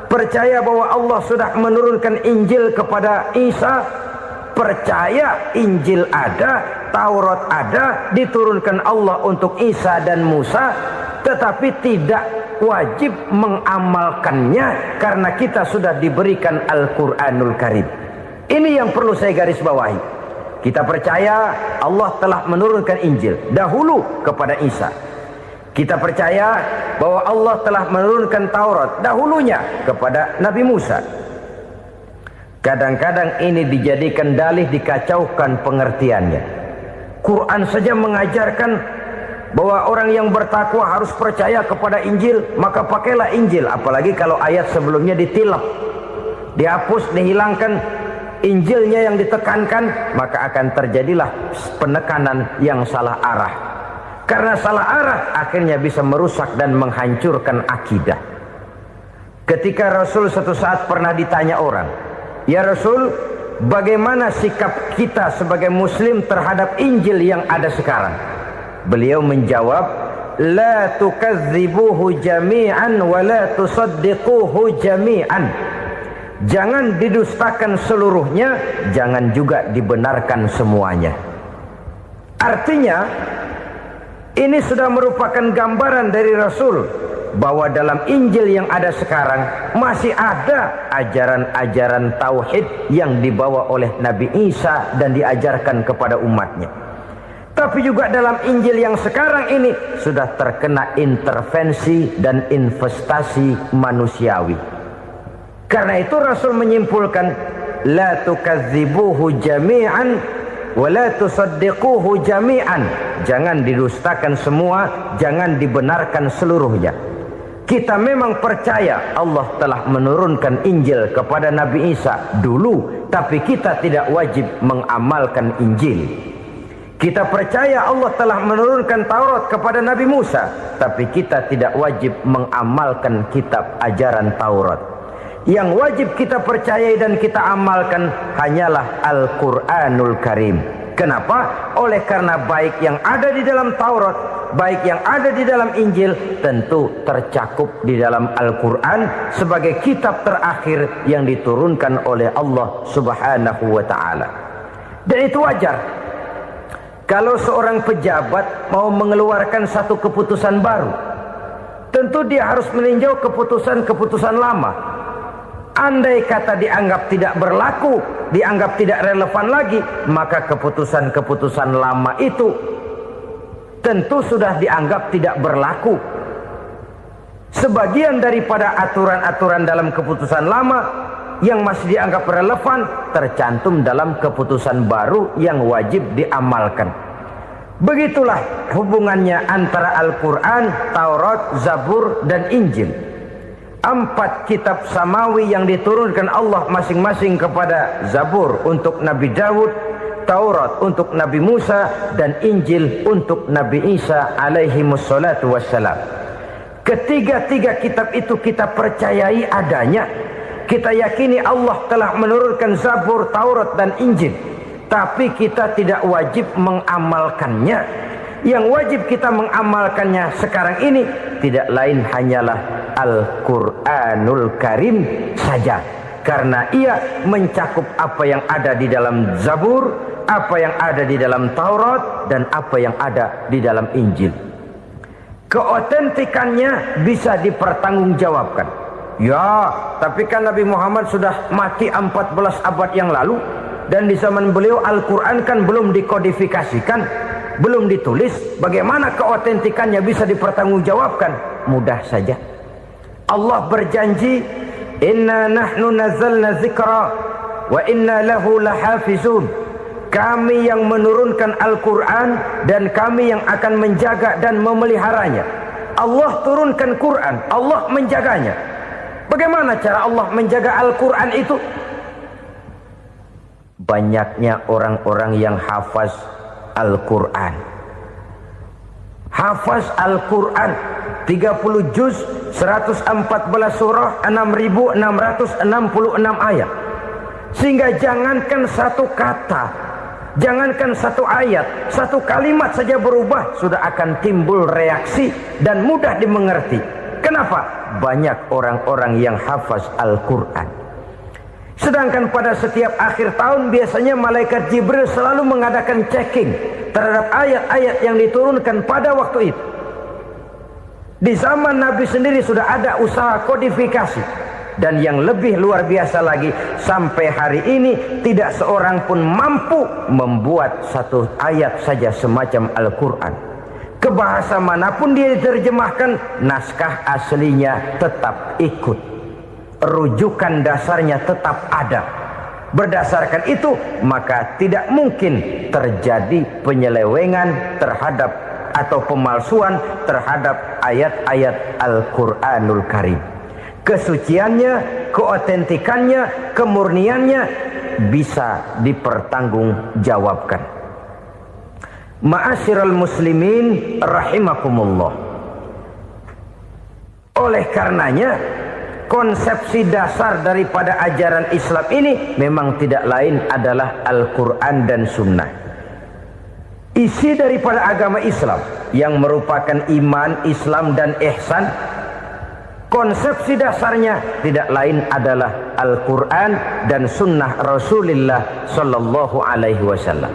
percaya bahwa Allah sudah menurunkan Injil kepada Isa, percaya Injil ada, Taurat ada, diturunkan Allah untuk Isa dan Musa, tetapi tidak wajib mengamalkannya karena kita sudah diberikan Al-Quranul Karim. Ini yang perlu saya garis bawahi. Kita percaya Allah telah menurunkan Injil dahulu kepada Isa. Kita percaya bahwa Allah telah menurunkan Taurat dahulunya kepada Nabi Musa. Kadang-kadang ini dijadikan dalih, dikacaukan pengertiannya. Quran saja mengajarkan bahwa orang yang bertakwa harus percaya kepada Injil, maka pakailah Injil. Apalagi kalau ayat sebelumnya ditilap, dihapus, dihilangkan, Injilnya yang ditekankan, maka akan terjadilah penekanan yang salah arah. Karena salah arah akhirnya bisa merusak dan menghancurkan akidah. Ketika Rasul suatu saat pernah ditanya orang, "Ya Rasul, bagaimana sikap kita sebagai muslim terhadap Injil yang ada sekarang?" Beliau menjawab, "La tukadzibuhu jami'an wa la tusaddiquhu jami'an." Jangan didustakan seluruhnya, jangan juga dibenarkan semuanya. Artinya, ini sudah merupakan gambaran dari Rasul bahwa dalam Injil yang ada sekarang masih ada ajaran-ajaran tauhid yang dibawa oleh Nabi Isa dan diajarkan kepada umatnya. Tapi juga dalam Injil yang sekarang ini sudah terkena intervensi dan investasi manusiawi. Karena itu Rasul menyimpulkan, la tukadzibuhu jami'an wa la tusaddiquhu jami'an. Jangan didustakan semua, jangan dibenarkan seluruhnya. Kita memang percaya Allah telah menurunkan Injil kepada Nabi Isa dulu, tapi kita tidak wajib mengamalkan Injil. Kita percaya Allah telah menurunkan Taurat kepada Nabi Musa, tapi kita tidak wajib mengamalkan kitab ajaran Taurat. Yang wajib kita percayai dan kita amalkan hanyalah Al-Quranul Karim. Kenapa? Oleh karena baik yang ada di dalam Taurat, baik yang ada di dalam Injil, tentu tercakup di dalam Al-Quran sebagai kitab terakhir yang diturunkan oleh Allah Subhanahu wa Ta'ala. Dan itu wajar. Kalau seorang pejabat mau mengeluarkan satu keputusan baru, tentu dia harus meninjau keputusan-keputusan lama. Andai kata dianggap tidak berlaku, dianggap tidak relevan lagi, maka keputusan-keputusan lama itu tentu sudah dianggap tidak berlaku. Sebagian daripada aturan-aturan dalam keputusan lama yang masih dianggap relevan tercantum dalam keputusan baru yang wajib diamalkan. Begitulah hubungannya antara Al-Quran, Taurat, Zabur, dan Injil. 4 kitab samawi yang diturunkan Allah masing-masing kepada Zabur untuk Nabi Daud, Taurat untuk Nabi Musa, dan Injil untuk Nabi Isa alaihi wassalatu wassalam. Ketiga-tiga kitab itu kita percayai adanya. Kita yakini Allah telah menurunkan Zabur, Taurat, dan Injil. Tapi kita tidak wajib mengamalkannya. Yang wajib kita mengamalkannya sekarang ini tidak lain hanyalah Al-Quranul Karim saja. Karena ia mencakup apa yang ada di dalam Zabur, apa yang ada di dalam Taurat, dan apa yang ada di dalam Injil. Keotentikannya bisa dipertanggungjawabkan. Ya, tapi kan Nabi Muhammad sudah mati 14 abad yang lalu, dan di zaman beliau Al-Quran kan belum dikodifikasikan, belum ditulis. Bagaimana keotentikannya bisa dipertanggungjawabkan? Mudah saja. Allah berjanji, "Inna nahnu nazzalna dzikra wa inna lahu lahafizun." Kami yang menurunkan Al-Quran dan kami yang akan menjaga dan memeliharanya. Allah turunkan Quran, Allah menjaganya. Bagaimana cara Allah menjaga Al-Quran itu? Banyaknya orang-orang yang hafaz Al-Quran. Hafaz Al-Quran 30 juz, 114 surah, 6.666 ayat. Sehingga jangankan satu kata, Jangankan satu ayat, satu kalimat saja berubah, sudah akan timbul reaksi dan mudah dimengerti. Kenapa? Banyak orang-orang yang hafaz Al-Quran. Sedangkan pada setiap akhir tahun biasanya malaikat Jibril selalu mengadakan checking terhadap ayat-ayat yang diturunkan pada waktu itu. Di zaman Nabi sendiri sudah ada usaha kodifikasi. Dan yang lebih luar biasa lagi, sampai hari ini tidak seorang pun mampu membuat satu ayat saja semacam Al-Quran. Ke bahasa manapun dia diterjemahkan, naskah aslinya tetap ikut. Rujukan dasarnya tetap ada. Berdasarkan itu, maka tidak mungkin terjadi penyelewengan terhadap atau pemalsuan terhadap ayat-ayat Al-Quranul Karim. Kesuciannya, keotentikannya, kemurniannya bisa dipertanggungjawabkan. Ma'asyiral muslimin rahimakumullah. Oleh karenanya, konsepsi dasar daripada ajaran Islam ini memang tidak lain adalah Al-Quran dan Sunnah. Isi daripada agama Islam yang merupakan iman, Islam dan ihsan, konsepsi dasarnya tidak lain adalah Al-Quran dan Sunnah Rasulullah Sallallahu Alaihi Wasallam.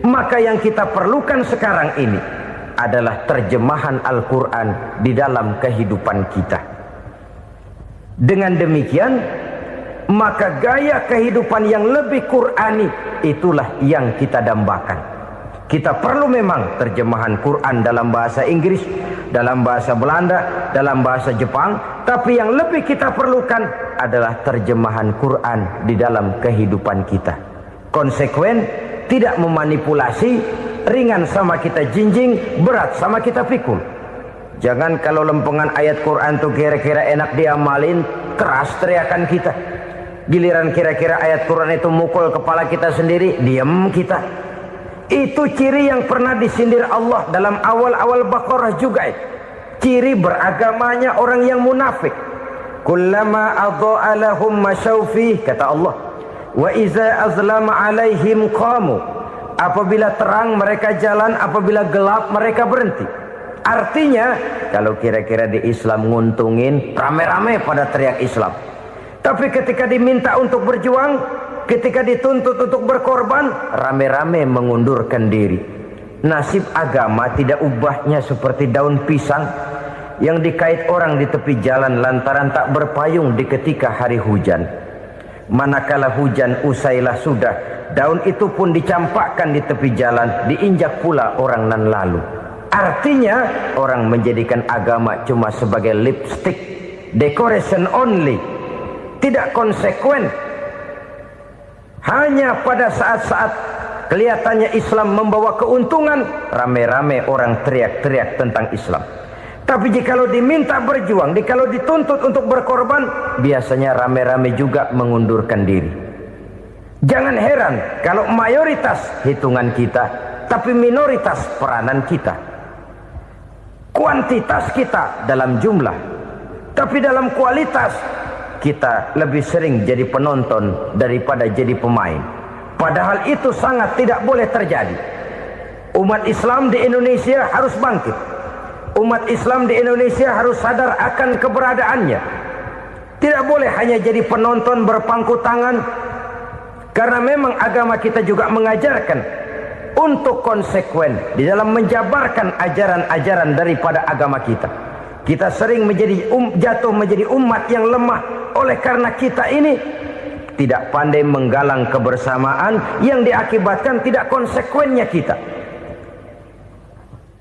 Maka yang kita perlukan sekarang ini adalah terjemahan Al-Quran di dalam kehidupan kita. Dengan demikian, maka gaya kehidupan yang lebih Qurani itulah yang kita dambakan. Kita perlu memang terjemahan Quran dalam bahasa Inggris, dalam bahasa Belanda, dalam bahasa Jepang, tapi yang lebih kita perlukan adalah terjemahan Quran di dalam kehidupan kita. Konsekuen, tidak memanipulasi, ringan sama kita jinjing, berat sama kita pikul. Jangan kalau lempengan ayat Quran itu kira-kira enak diamalin, keras teriakan kita. Giliran kira-kira ayat Quran itu mukul kepala kita sendiri, diam kita. Itu ciri yang pernah disindir Allah dalam awal-awal Baqarah juga. Ciri beragamanya orang yang munafik. Kullama adha'a lahum masyawfi, kata Allah. Wa iza azlama alaihim qamu. Apabila terang mereka jalan, apabila gelap mereka berhenti. Artinya, kalau kira-kira di Islam nguntungin, rame-rame pada teriak Islam. Tapi ketika diminta untuk berjuang, ketika dituntut untuk berkorban, rame-rame mengundurkan diri. Nasib agama tidak ubahnya seperti daun pisang yang dikait orang di tepi jalan lantaran tak berpayung di ketika hari hujan. Manakala hujan usailah sudah, daun itu pun dicampakkan di tepi jalan, diinjak pula orang nan lalu. Artinya, orang menjadikan agama cuma sebagai lipstick, decoration only, tidak konsekuen. Hanya pada saat-saat kelihatannya Islam membawa keuntungan, rame-rame orang teriak-teriak tentang Islam. Tapi jikalau diminta berjuang, jikalau dituntut untuk berkorban, biasanya rame-rame juga mengundurkan diri. Jangan heran kalau mayoritas hitungan kita, tapi minoritas peranan kita. Kuantitas kita dalam jumlah, tapi dalam kualitas kita lebih sering jadi penonton daripada jadi pemain. Padahal itu sangat tidak boleh terjadi. Umat Islam di Indonesia harus bangkit. Umat Islam di Indonesia harus sadar akan keberadaannya. Tidak boleh hanya jadi penonton berpangku tangan. Karena memang agama kita juga mengajarkan untuk konsekuen di dalam menjabarkan ajaran-ajaran daripada agama kita. Kita sering menjadi jatuh menjadi umat yang lemah oleh karena kita ini tidak pandai menggalang kebersamaan yang diakibatkan tidak konsekuennya kita.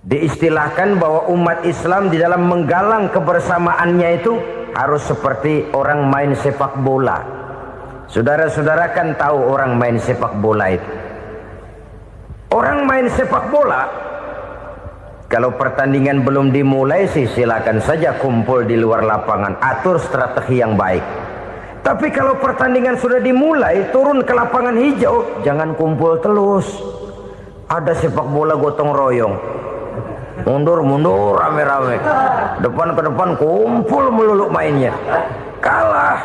Diistilahkan bahwa umat Islam di dalam menggalang kebersamaannya itu harus seperti orang main sepak bola. Saudara-saudara kan tahu orang main sepak bola itu. Orang main sepak bola, kalau pertandingan belum dimulai sih silakan saja kumpul di luar lapangan, atur strategi yang baik. Tapi kalau pertandingan sudah dimulai, turun ke lapangan hijau, jangan kumpul terus. Ada sepak bola gotong royong, mundur-mundur rame-rame, depan ke depan kumpul melulu mainnya. Kalah.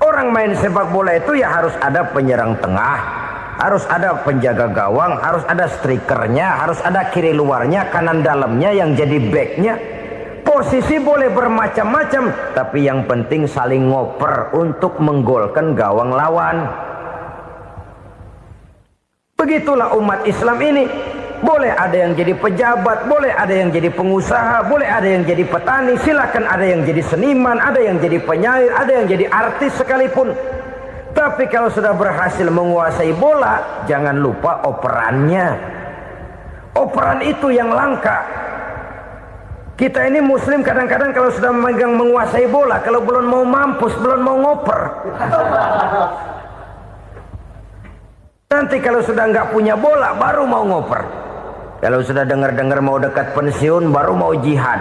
Orang main sepak bola itu ya harus ada penyerang tengah, Harus ada penjaga gawang, harus ada strikernya, harus ada kiri luarnya, kanan dalamnya yang jadi backnya. Posisi boleh bermacam-macam, tapi yang penting saling ngoper untuk menggolkan gawang lawan. Begitulah umat Islam ini. Boleh ada yang jadi pejabat, boleh ada yang jadi pengusaha, boleh ada yang jadi petani, silakan ada yang jadi seniman, ada yang jadi penyair, ada yang jadi artis sekalipun. Tapi kalau sudah berhasil menguasai bola, jangan lupa operannya. Operan itu yang langka. Kita ini muslim kadang-kadang kalau sudah memegang menguasai bola, kalau belum mau mampus, belum mau ngoper. Nanti kalau sudah nggak punya bola, baru mau ngoper. Kalau sudah dengar-dengar mau dekat pensiun, baru mau jihad,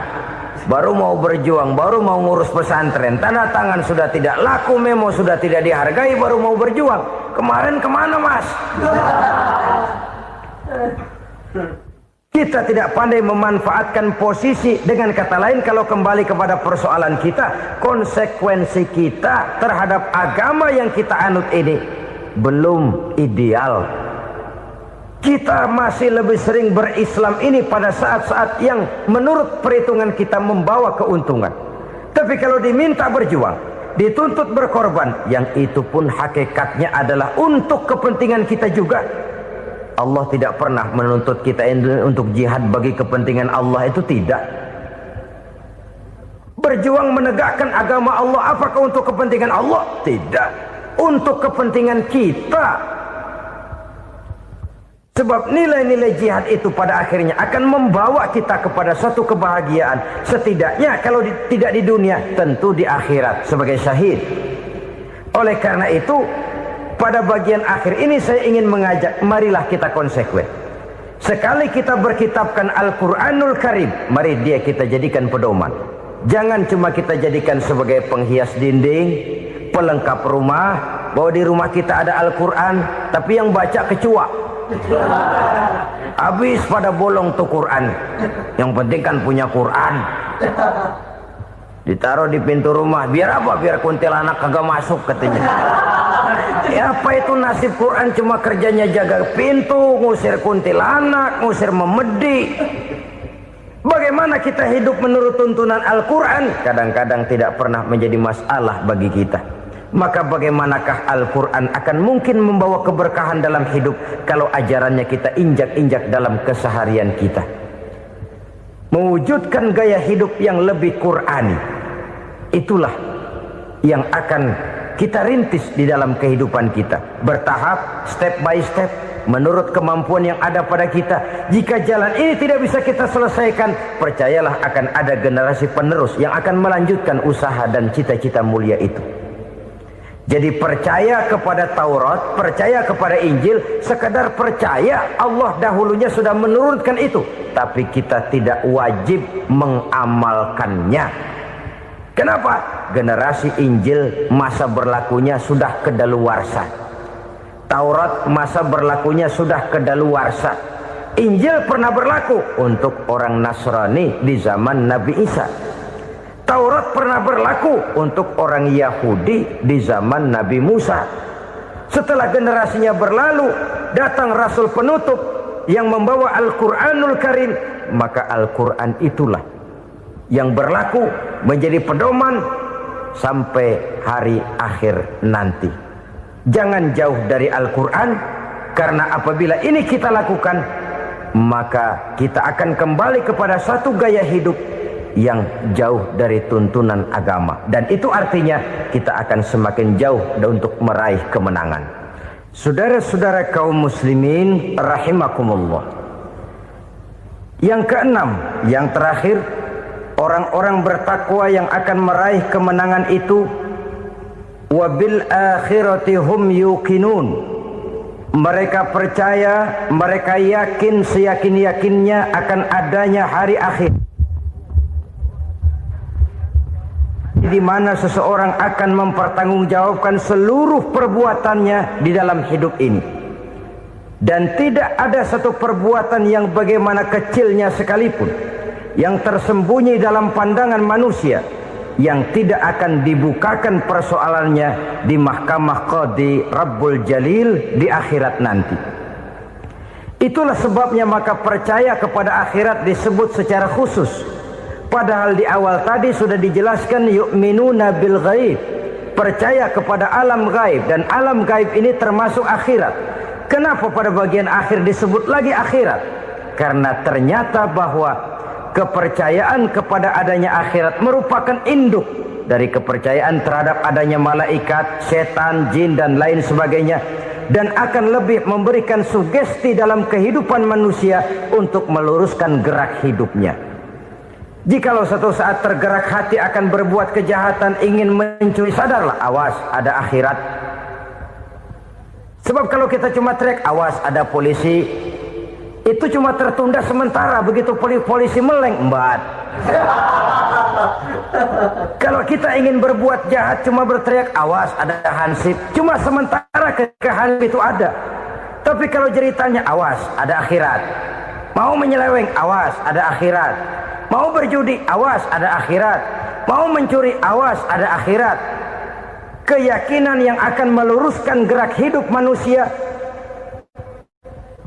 baru mau berjuang, baru mau ngurus pesantren. Tanda tangan sudah tidak laku, memo sudah tidak dihargai, baru mau berjuang. Kemarin kemana mas? Kita tidak pandai memanfaatkan posisi. Dengan kata lain, kalau kembali kepada persoalan kita, konsekuensi kita terhadap agama yang kita anut ini belum ideal. Kita masih lebih sering berislam ini pada saat-saat yang menurut perhitungan kita membawa keuntungan. Tapi kalau diminta berjuang, dituntut berkorban, yang itu pun hakikatnya adalah untuk kepentingan kita juga. Allah tidak pernah menuntut kita untuk jihad bagi kepentingan Allah, itu tidak. Berjuang menegakkan agama Allah, apakah untuk kepentingan Allah? Tidak. Untuk kepentingan kita. Sebab nilai-nilai jihad itu pada akhirnya akan membawa kita kepada suatu kebahagiaan. Setidaknya kalau tidak di dunia, tentu di akhirat sebagai syahid. Oleh karena itu, pada bagian akhir ini saya ingin mengajak, marilah kita konsekuen. Sekali kita berkitabkan Al-Quranul Karim, mari dia kita jadikan pedoman. Jangan cuma kita jadikan sebagai penghias dinding, pelengkap rumah, bahwa di rumah kita ada Al-Quran, tapi yang baca kecoa. Habis pada bolong tuh Quran. Yang penting kan punya Quran. Ditaruh di pintu rumah. Biar apa? Biar kuntilanak kagak masuk katanya. Ya apa itu nasib Quran, cuma kerjanya jaga pintu, ngusir kuntilanak, ngusir memedi. Bagaimana kita hidup menurut tuntunan Al-Quran? Kadang-kadang tidak pernah menjadi masalah bagi kita. Maka bagaimanakah Al-Quran akan mungkin membawa keberkahan dalam hidup kalau ajarannya kita injak-injak dalam keseharian kita? Mewujudkan gaya hidup yang lebih Qurani, itulah yang akan kita rintis di dalam kehidupan kita. Bertahap, step by step, menurut kemampuan yang ada pada kita. Jika jalan ini tidak bisa kita selesaikan, percayalah akan ada generasi penerus yang akan melanjutkan usaha dan cita-cita mulia itu. Jadi percaya kepada Taurat, percaya kepada Injil, sekadar percaya Allah dahulunya sudah menurunkan itu, tapi kita tidak wajib mengamalkannya. Kenapa? Generasi Injil masa berlakunya sudah kedaluarsa. Taurat masa berlakunya sudah kedaluarsa. Injil pernah berlaku untuk orang Nasrani di zaman Nabi Isa. Taurat pernah berlaku untuk orang Yahudi di zaman Nabi Musa. Setelah generasinya berlalu, datang Rasul penutup yang membawa Al-Quranul Karim. Maka Al-Quran itulah yang berlaku menjadi pedoman sampai hari akhir nanti. Jangan jauh dari Al-Quran, karena apabila ini kita lakukan, maka kita akan kembali kepada satu gaya hidup yang jauh dari tuntunan agama, dan itu artinya kita akan semakin jauh untuk meraih kemenangan. Saudara-saudara kaum muslimin rahimakumullah. Yang keenam, yang terakhir, orang-orang bertakwa yang akan meraih kemenangan itu wabil akhirati hum yuqinun. Mereka percaya, mereka yakin seyakin-yakinnya akan adanya hari akhir, di mana seseorang akan mempertanggungjawabkan seluruh perbuatannya di dalam hidup ini. Dan tidak ada satu perbuatan yang bagaimana kecilnya sekalipun yang tersembunyi dalam pandangan manusia yang tidak akan dibukakan persoalannya di mahkamah Qadi Rabbul Jalil di akhirat nanti. Itulah sebabnya maka percaya kepada akhirat disebut secara khusus. Padahal di awal tadi sudah dijelaskan yu'minuna bil ghaib, percaya kepada alam gaib, dan alam gaib ini termasuk akhirat. Kenapa pada bagian akhir disebut lagi akhirat? Karena ternyata bahwa kepercayaan kepada adanya akhirat merupakan induk dari kepercayaan terhadap adanya malaikat, setan, jin dan lain sebagainya, dan akan lebih memberikan sugesti dalam kehidupan manusia untuk meluruskan gerak hidupnya. Jikalau satu saat tergerak hati akan berbuat kejahatan, ingin mencuri, sadarlah, awas ada akhirat. Sebab kalau kita cuma teriak awas ada polisi, itu cuma tertunda sementara. Begitu polisi meleng, embat. Kalau kita ingin berbuat jahat cuma berteriak awas ada hansip, cuma sementara ketika hansip itu ada. Tapi kalau ceritanya awas ada akhirat, mau menyeleweng awas ada akhirat, mau berjudi awas ada akhirat, mau mencuri awas ada akhirat. Keyakinan yang akan meluruskan gerak hidup manusia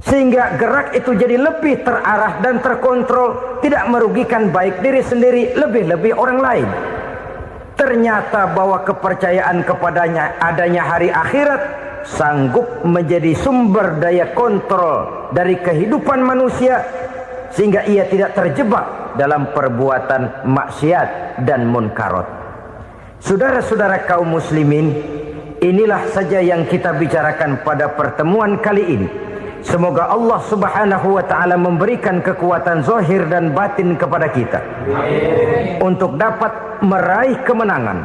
sehingga gerak itu jadi lebih terarah dan terkontrol, tidak merugikan baik diri sendiri, lebih-lebih orang lain. Ternyata bahwa kepercayaan kepadanya adanya hari akhirat sanggup menjadi sumber daya kontrol dari kehidupan manusia, sehingga ia tidak terjebak dalam perbuatan maksiat dan munkarat. Saudara-saudara kaum muslimin, inilah saja yang kita bicarakan pada pertemuan kali ini. Semoga Allah subhanahu wa ta'ala memberikan kekuatan zahir dan batin kepada kita. Amin. Untuk dapat meraih kemenangan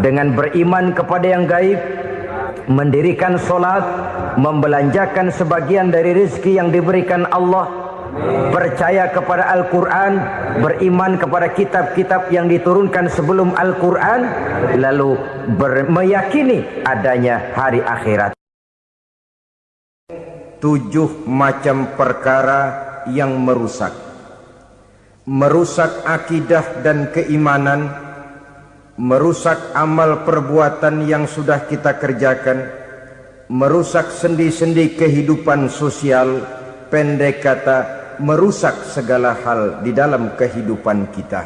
dengan beriman kepada yang gaib, mendirikan solat, membelanjakan sebagian dari rezeki yang diberikan Allah, percaya kepada Al-Quran, beriman kepada kitab-kitab yang diturunkan sebelum Al-Quran, lalu meyakini adanya hari akhirat. 7 macam perkara yang merusak akidah dan keimanan, merusak amal perbuatan yang sudah kita kerjakan, merusak sendi-sendi kehidupan sosial, pendek kata merusak segala hal di dalam kehidupan kita.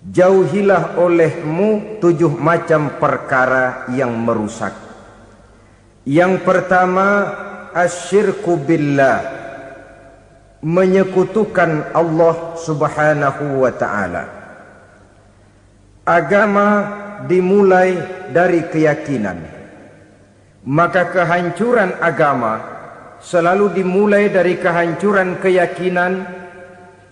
Jauhilah olehmu 7 macam perkara yang merusak. Yang pertama, asyirku billah, menyekutukan Allah subhanahu wa ta'ala. Agama dimulai dari keyakinan, maka kehancuran agama selalu dimulai dari kehancuran keyakinan,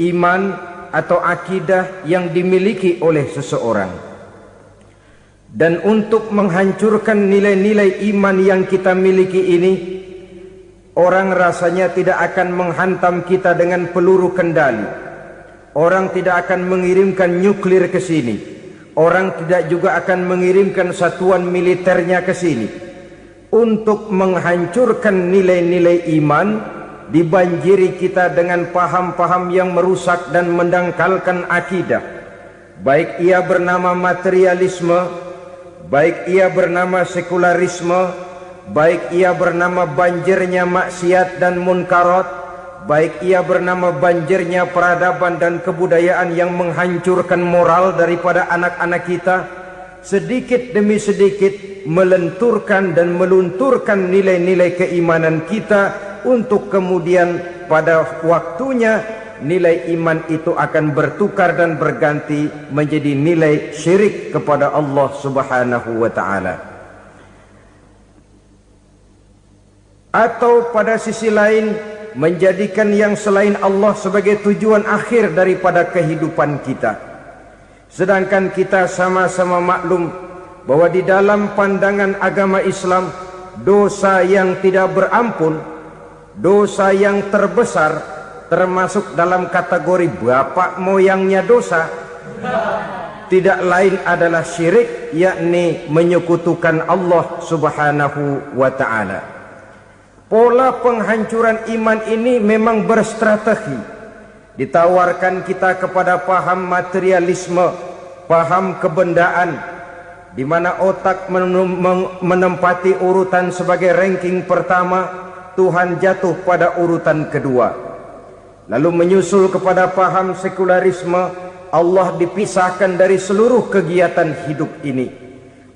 iman atau akidah yang dimiliki oleh seseorang. Dan untuk menghancurkan nilai-nilai iman yang kita miliki ini, orang rasanya tidak akan menghantam kita dengan peluru kendali. Orang tidak akan mengirimkan nuklir ke sini. Orang tidak juga akan mengirimkan satuan militernya ke sini. Untuk menghancurkan nilai-nilai iman, dibanjiri kita dengan paham-paham yang merusak dan mendangkalkan akidah. Baik ia bernama materialisme, baik ia bernama sekularisme, baik ia bernama banjirnya maksiat dan munkarat, baik ia bernama banjirnya peradaban dan kebudayaan yang menghancurkan moral daripada anak-anak kita, sedikit demi sedikit melenturkan dan melunturkan nilai-nilai keimanan kita, untuk kemudian pada waktunya nilai iman itu akan bertukar dan berganti menjadi nilai syirik kepada Allah subhanahu wa ta'ala. Atau pada sisi lain, menjadikan yang selain Allah sebagai tujuan akhir daripada kehidupan kita. Sedangkan kita sama-sama maklum bahwa di dalam pandangan agama Islam, dosa yang tidak berampun, dosa yang terbesar, termasuk dalam kategori bapak moyangnya dosa, tidak lain adalah syirik, yakni menyekutukan Allah subhanahu wa ta'ala. Pola penghancuran iman ini memang berstrategi. Ditawarkan kita kepada paham materialisme, paham kebendaan, di mana otak menempati urutan sebagai ranking pertama, Tuhan jatuh pada urutan kedua. Lalu menyusul kepada paham sekularisme, Allah dipisahkan dari seluruh kegiatan hidup ini,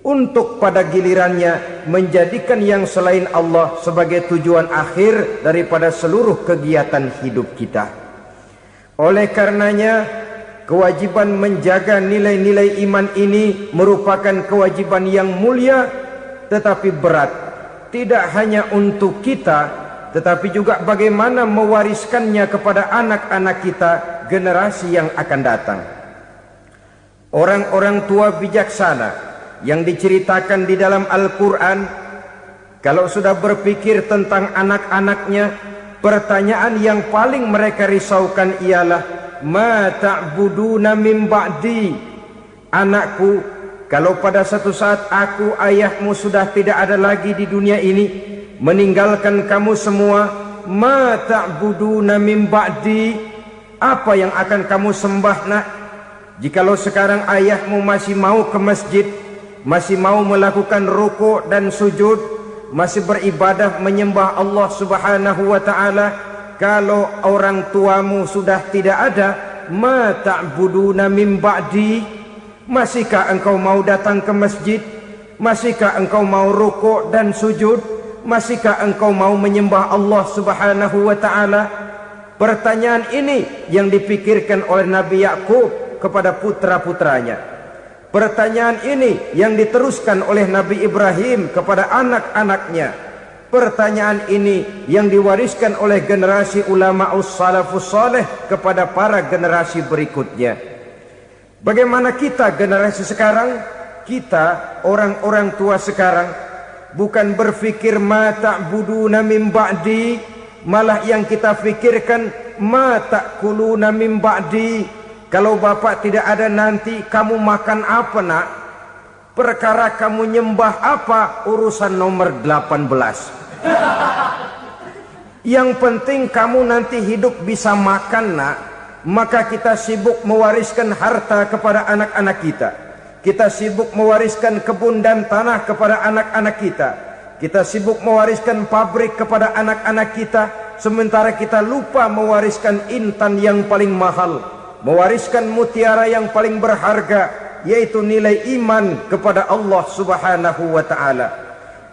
untuk pada gilirannya menjadikan yang selain Allah sebagai tujuan akhir daripada seluruh kegiatan hidup kita. Oleh karenanya, kewajiban menjaga nilai-nilai iman ini merupakan kewajiban yang mulia tetapi berat, tidak hanya untuk kita, tetapi juga bagaimana mewariskannya kepada anak-anak kita, generasi yang akan datang. Orang-orang tua bijaksana yang diceritakan di dalam Al-Quran, kalau sudah berpikir tentang anak-anaknya, pertanyaan yang paling mereka risaukan ialah, ma ta'buduna min ba'di. Anakku, kalau pada satu saat aku, ayahmu sudah tidak ada lagi di dunia ini, meninggalkan kamu semua, ma ta'buduna min ba'di, apa yang akan kamu sembah nak? Jikalau sekarang ayahmu masih mau ke masjid, masih mau melakukan rukuk dan sujud, masih beribadah menyembah Allah Subhanahu wa ta'ala, kalau orang tuamu sudah tidak ada, ma ta'buduna min ba'di, masihkah engkau mau datang ke masjid? Masihkah engkau mau rukuk dan sujud? Masihkah engkau mau menyembah Allah Subhanahu wa ta'ala? Pertanyaan ini yang dipikirkan oleh Nabi Yakub kepada putra-putranya. Pertanyaan ini yang diteruskan oleh Nabi Ibrahim kepada anak-anaknya. Pertanyaan ini yang diwariskan oleh generasi ulama salafus saleh kepada para generasi berikutnya. Bagaimana kita generasi sekarang? Kita orang-orang tua sekarang bukan berfikir ma ta'buduna min ba'di, malah yang kita fikirkan ma ta'kuluna min ba'di. Kalau bapak tidak ada nanti kamu makan apa nak? Perkara kamu nyembah apa, urusan nomor 18. Yang penting kamu nanti hidup bisa makan nak. Maka kita sibuk mewariskan harta kepada anak-anak kita. Kita sibuk mewariskan kebun dan tanah kepada anak-anak kita. Kita sibuk mewariskan pabrik kepada anak-anak kita, sementara kita lupa mewariskan intan yang paling mahal, mewariskan mutiara yang paling berharga, yaitu nilai iman kepada Allah Subhanahu wa ta'ala.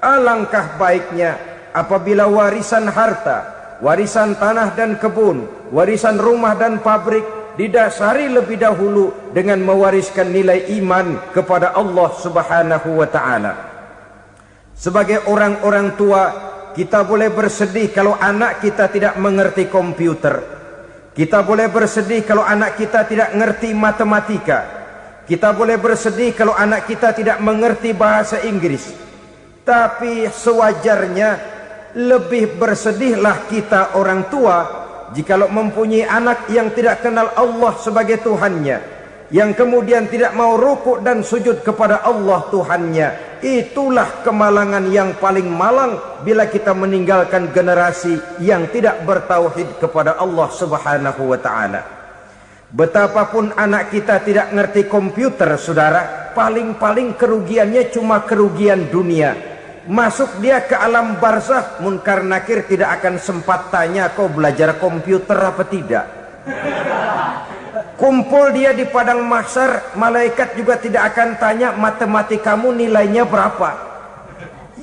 Alangkah baiknya apabila warisan harta, warisan tanah dan kebun, warisan rumah dan pabrik didasari lebih dahulu dengan mewariskan nilai iman kepada Allah Subhanahu wa ta'ala. Sebagai orang-orang tua, kita boleh bersedih kalau anak kita tidak mengerti komputer. Kita boleh bersedih kalau anak kita tidak mengerti matematika. Kita boleh bersedih kalau anak kita tidak mengerti bahasa Inggris. Tapi sewajarnya lebih bersedihlah kita orang tua jikalau mempunyai anak yang tidak kenal Allah sebagai Tuhannya, yang kemudian tidak mau rukuk dan sujud kepada Allah Tuhannya. Itulah kemalangan yang paling malang bila kita meninggalkan generasi yang tidak bertauhid kepada Allah Subhanahu wa ta'ala. Betapapun anak kita tidak ngerti komputer, saudara, paling-paling kerugiannya cuma kerugian dunia. Masuk dia ke alam barzakh, munkar nakir tidak akan sempat tanya kau belajar komputer apa tidak. Kumpul dia di padang mahsyar, malaikat juga tidak akan tanya matematikamu nilainya berapa.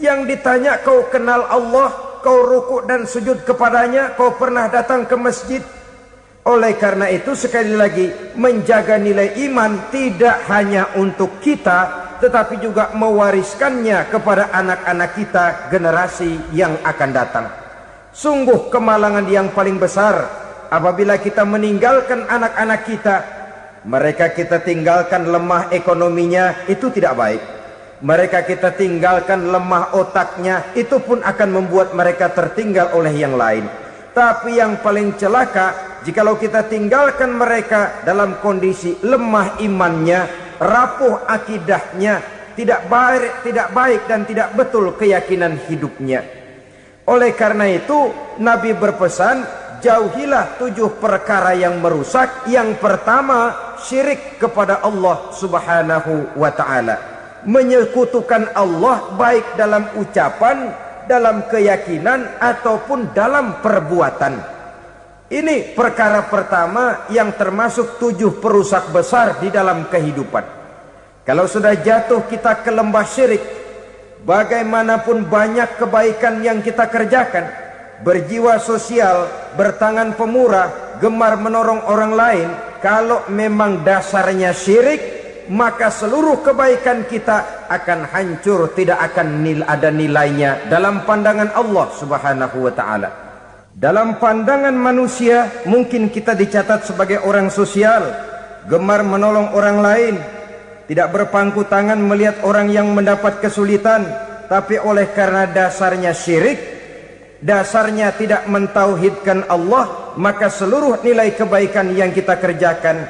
Yang ditanya kau kenal Allah, kau rukuk dan sujud kepadanya, kau pernah datang ke masjid. Oleh karena itu sekali lagi, menjaga nilai iman tidak hanya untuk kita, tetapi juga mewariskannya kepada anak-anak kita, generasi yang akan datang. Sungguh kemalangan yang paling besar apabila kita meninggalkan anak-anak kita. Mereka kita tinggalkan lemah ekonominya, itu tidak baik. Mereka kita tinggalkan lemah otaknya, itu pun akan membuat mereka tertinggal oleh yang lain. Tapi yang paling celaka, jikalau kita tinggalkan mereka dalam kondisi lemah imannya, rapuh akidahnya, tidak baik dan tidak betul keyakinan hidupnya. Oleh karena itu Nabi berpesan, jauhilah 7 perkara yang merusak. Yang pertama, syirik kepada Allah Subhanahu wa ta'ala, menyekutukan Allah baik dalam ucapan, dalam keyakinan ataupun dalam perbuatan. Ini perkara pertama yang termasuk 7 perusak besar di dalam kehidupan. Kalau sudah jatuh kita ke lembah syirik, bagaimanapun banyak kebaikan yang kita kerjakan, berjiwa sosial, bertangan pemurah, gemar menolong orang lain, kalau memang dasarnya syirik, maka seluruh kebaikan kita akan hancur, tidak akan ada nilainya dalam pandangan Allah Subhanahu wa ta'ala. Dalam pandangan manusia mungkin kita dicatat sebagai orang sosial, gemar menolong orang lain, tidak berpangku tangan melihat orang yang mendapat kesulitan, tapi oleh karena dasarnya syirik, dasarnya tidak mentauhidkan Allah, maka seluruh nilai kebaikan yang kita kerjakan